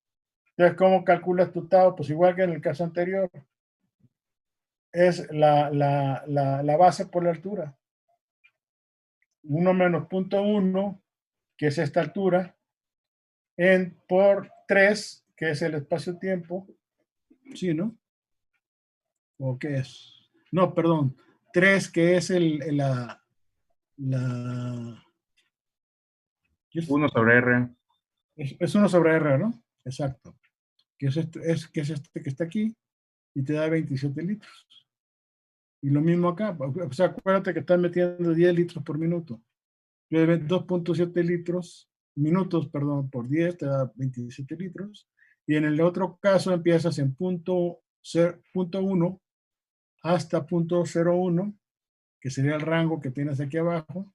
Entonces, ¿cómo calculas tu tau? Pues igual que en el caso anterior. Es la base por la altura. 1 menos 0.1, que es esta altura, por 3, que es el espacio-tiempo. Sí, ¿no? ¿O qué es? No, perdón. 3, que es 1 sobre R. Es 1 sobre R, ¿no? Exacto. Que es este que está aquí y te da 27 litros. Y lo mismo acá. O sea, acuérdate que están metiendo 10 litros por minuto. 2.7 minutos, por 10 te da 27 litros. Y en el otro caso empiezas en punto 1 hasta 0.01, que sería el rango que tienes aquí abajo,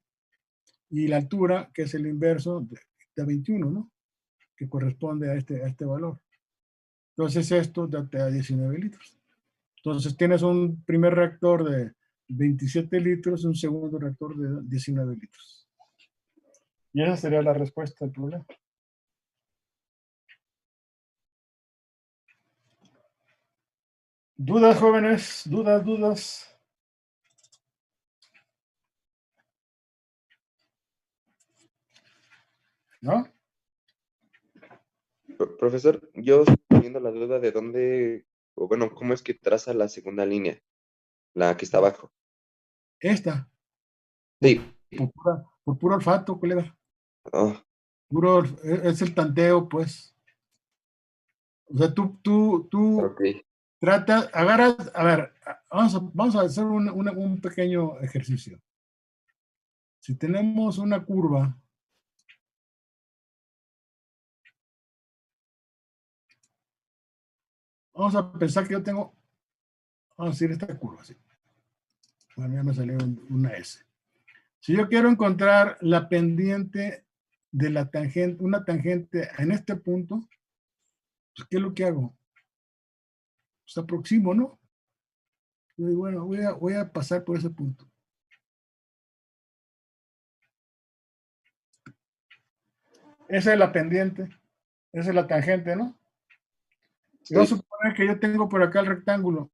y la altura, que es el inverso de 21, ¿no? Que corresponde a este valor. Entonces esto te da 19 litros. Entonces tienes un primer reactor de 27 litros y un segundo reactor de 19 litros. Y esa sería la respuesta al problema. ¿Dudas, jóvenes? ¿Dudas, dudas? ¿No? Profesor, yo estoy teniendo la duda de dónde, o bueno, cómo es que traza la segunda línea, la que está abajo. Esta. Sí. Por puro olfato, colega. Oh, Puro, es el tanteo, pues. O sea, tú ok. trata, agarras, a ver, vamos a hacer un pequeño ejercicio. Si tenemos una curva, vamos a pensar que yo tengo, vamos a decir esta curva, así. Bueno, ya me salió una S. Si yo quiero encontrar la pendiente de la tangente, una tangente en este punto, pues, ¿qué es lo que hago? Pues aproximo, ¿no? Y bueno, voy a pasar por ese punto. Esa es la pendiente, esa es la tangente, ¿no? Sí. Vamos a suponer que yo tengo por acá el rectángulo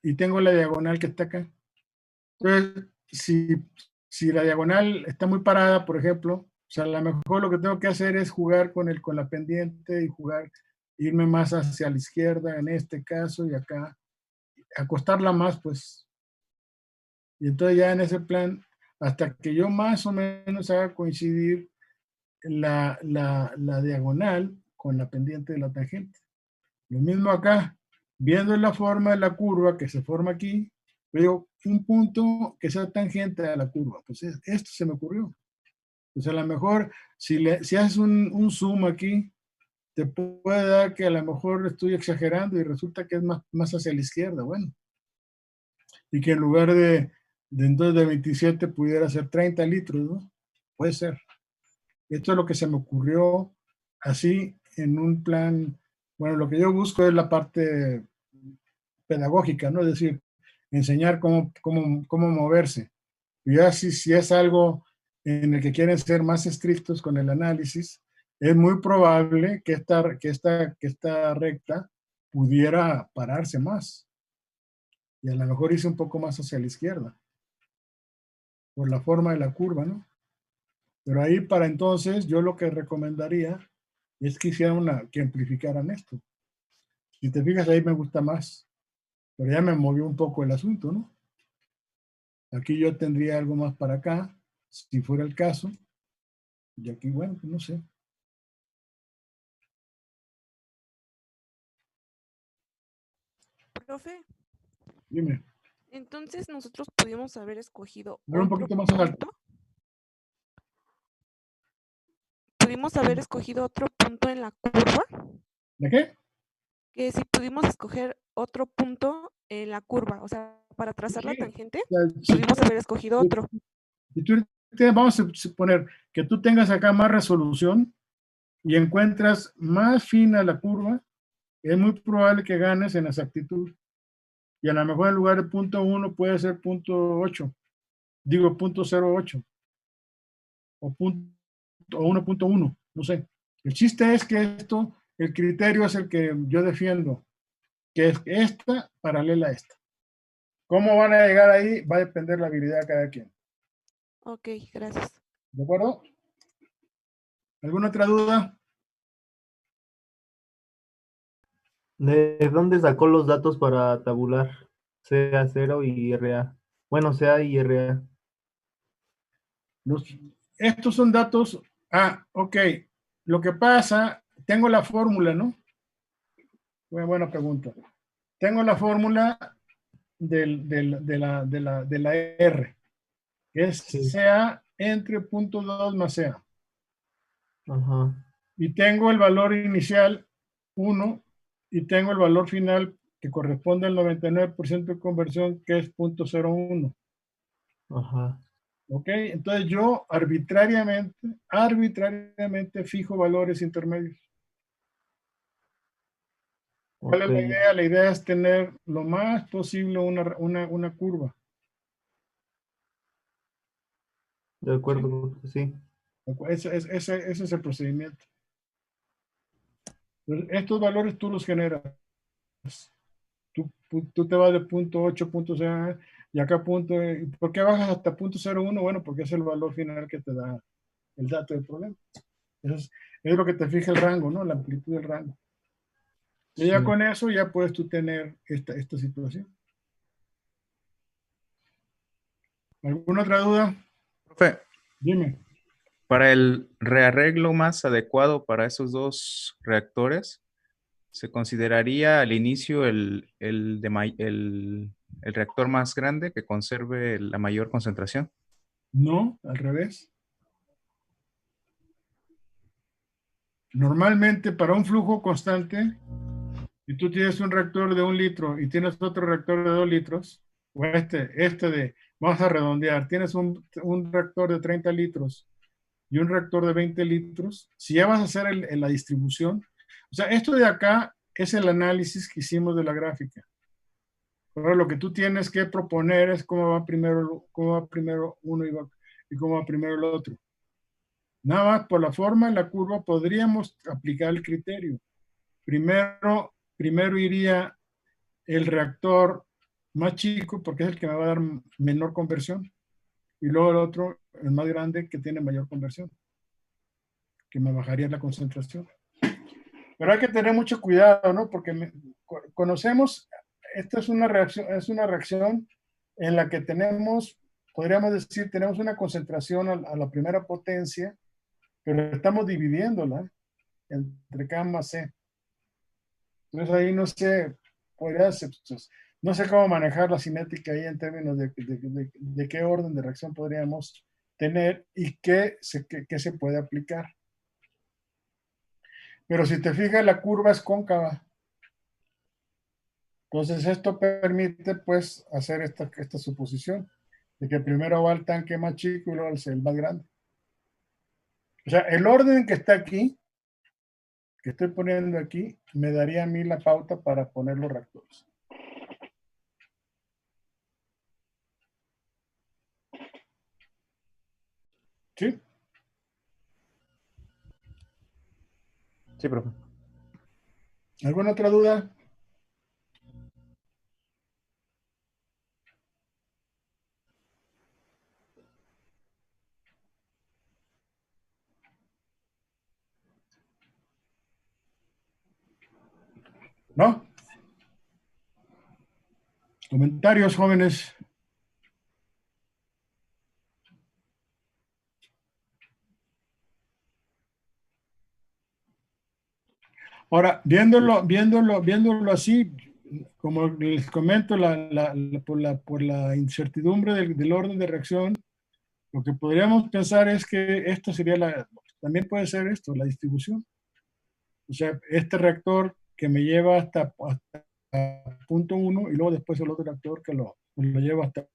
y tengo la diagonal que está acá. Entonces, si la diagonal está muy parada, por ejemplo, o sea, a lo mejor lo que tengo que hacer es jugar con la pendiente y irme más hacia la izquierda en este caso y acá, acostarla más, pues. Y entonces ya en ese plan, hasta que yo más o menos haga coincidir la diagonal con la pendiente de la tangente. Lo mismo acá, viendo la forma de la curva que se forma aquí, veo un punto que sea tangente a la curva. Pues esto se me ocurrió. Pues a lo mejor, si haces un zoom aquí, te puede dar que a lo mejor estoy exagerando y resulta que es más hacia la izquierda. Bueno. Y que en lugar de entonces de 27 pudiera ser 30 litros, ¿no? Puede ser. Esto es lo que se me ocurrió así en un plan. Bueno, lo que yo busco es la parte pedagógica, ¿no? Es decir, enseñar cómo moverse. Y ya si es algo en el que quieren ser más estrictos con el análisis, es muy probable que esta recta pudiera pararse más. Y a lo mejor irse un poco más hacia la izquierda, por la forma de la curva, ¿no? Pero ahí para entonces yo lo que recomendaría es que hicieran que amplificaran esto. Si te fijas ahí me gusta más, pero ya me movió un poco el asunto, ¿no? Aquí yo tendría algo más para acá, si fuera el caso, y aquí, bueno, pues no sé. Profe, Dime. entonces nosotros pudimos haber escogido Pero un poquito más alto. ¿Pudimos haber escogido otro punto en la curva? ¿De qué? Que si pudimos escoger otro punto en la curva, o sea, para trazar la tangente, pudimos haber escogido otro. Vamos a suponer que tú tengas acá más resolución y encuentras más fina la curva, es muy probable que ganes en exactitud. Y a lo mejor en lugar de 0.1 puede ser 0.8, digo 0.08 o 1.1, no sé. El chiste es que el criterio es el que yo defiendo, que es esta paralela a esta. ¿Cómo van a llegar ahí? Va a depender la habilidad de cada quien. Ok, gracias. ¿De acuerdo? ¿Alguna otra duda? ¿De dónde sacó los datos para tabular CA0 y RA? Bueno, CA y RA. Estos son datos. Ok. Lo que pasa, tengo la fórmula, ¿no? Buena pregunta. Tengo la fórmula de la R, que es CA entre 0.2 más CA. Ajá. Y tengo el valor inicial 1 y tengo el valor final que corresponde al 99% de conversión, que es 0.01. Ajá. ¿Ok? Entonces yo arbitrariamente fijo valores intermedios. ¿Cuál es la idea? La idea es tener lo más posible una curva. De acuerdo, sí. Ese es el procedimiento. Estos valores tú los generas. Tú te vas de punto 8, punto 0, y acá punto. ¿Por qué bajas hasta punto 0,1? Bueno, porque es el valor final que te da el dato del problema. Es lo que te fija el rango, ¿no? La amplitud del rango. Y ya con eso ya puedes tú tener esta situación. ¿Alguna otra duda? Profe, Dime. para el rearreglo más adecuado para esos dos reactores, ¿se consideraría al inicio el reactor más grande que conserve la mayor concentración? No, al revés. Normalmente para un flujo constante, si tú tienes un reactor de 1 litro y tienes otro reactor de 2 litros, o vamos a redondear, tienes un reactor de 30 litros y un reactor de 20 litros, si ya vas a hacer la distribución, o sea, esto de acá es el análisis que hicimos de la gráfica. Pero lo que tú tienes que proponer es cómo va primero uno y cómo va primero el otro. Nada más por la forma en la curva podríamos aplicar el criterio. Primero iría el reactor más chico, porque es el que me va a dar menor conversión. Y luego el otro, el más grande, que tiene mayor conversión, que me bajaría la concentración. Pero hay que tener mucho cuidado, ¿no? Porque conocemos, esta es una reacción en la que podríamos decir, tenemos una concentración a la primera potencia, pero estamos dividiéndola entre K más C. Entonces ahí no sé, no sé cómo manejar la cinética ahí en términos de qué orden de reacción podríamos tener y qué se puede aplicar. Pero si te fijas, la curva es cóncava. Entonces esto permite pues hacer esta suposición de que primero va el tanque más chico y luego el más grande. O sea, el orden que está aquí, que estoy poniendo aquí, me daría a mí la pauta para poner los reactores. ¿Sí? Sí, profe. ¿Alguna otra duda? ¿No? Comentarios, jóvenes. Ahora, viéndolo así, como les comento, por la incertidumbre del orden de reacción, lo que podríamos pensar es que esto sería también puede ser esto, la distribución. O sea, este reactor que me lleva hasta punto 1 y luego después el otro reactor que lo lleva hasta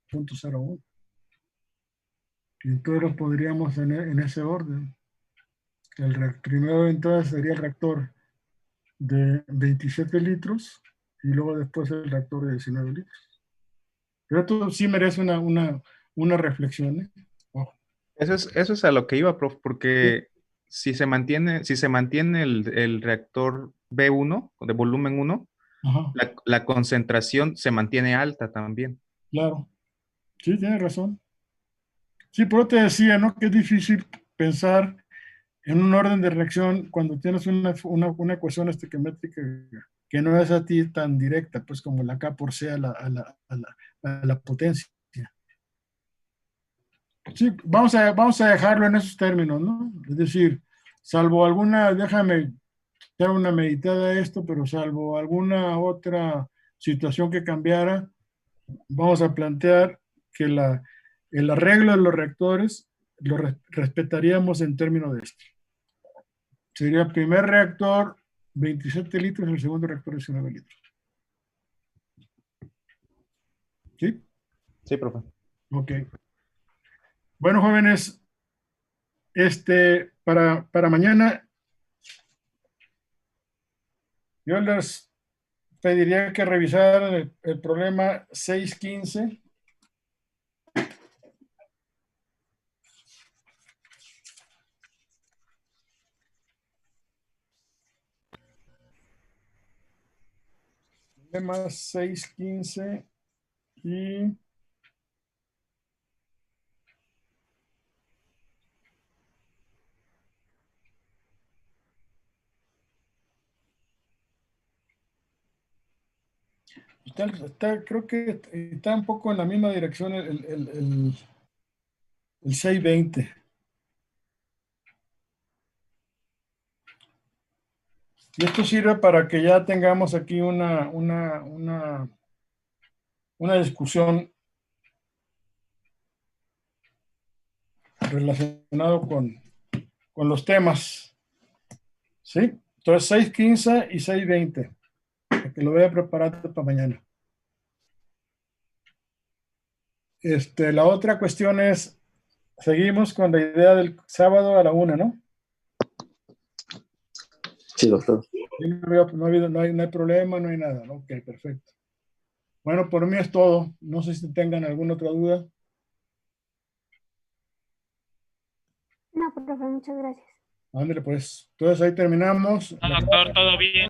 punto 0,1. Y entonces lo podríamos tener en ese orden. Primero entonces sería el reactor de 27 litros y luego después el reactor de 19 litros. Pero esto sí merece una reflexión, ¿eh? Ojo. Eso es a lo que iba, prof, porque si se mantiene el reactor B1 de volumen 1, la concentración se mantiene alta también. Claro. Sí, tienes razón. Sí, pero te decía, ¿no? Que es difícil pensar en un orden de reacción cuando tienes una ecuación estequiométrica que no es a ti tan directa, pues como la K por C a la potencia. Sí, vamos a dejarlo en esos términos, ¿no? Es decir, salvo déjame dar una meditada a esto, pero salvo alguna otra situación que cambiara, vamos a plantear que el arreglo de los reactores lo respetaríamos en términos de esto. Sería el primer reactor 27 litros y el segundo reactor 19 litros. ¿Sí? Sí, profe. Ok. Bueno, jóvenes, para mañana yo les pediría que revisaran el problema 615. B más 615 y creo que está un poco en la misma dirección el 620. Y esto sirve para que ya tengamos aquí una discusión relacionado con los temas. ¿Sí? Entonces 615 y 620. Para que lo voy a preparar para mañana. La otra cuestión es, seguimos con la idea del sábado a la 1, ¿no? Sí, doctor. No hay problema, no hay nada, ¿no? Ok, perfecto. Bueno, por mí es todo. No sé si tengan alguna otra duda. No, profe, muchas gracias. Ándale, pues. Entonces ahí terminamos. No, doctor, todo bien.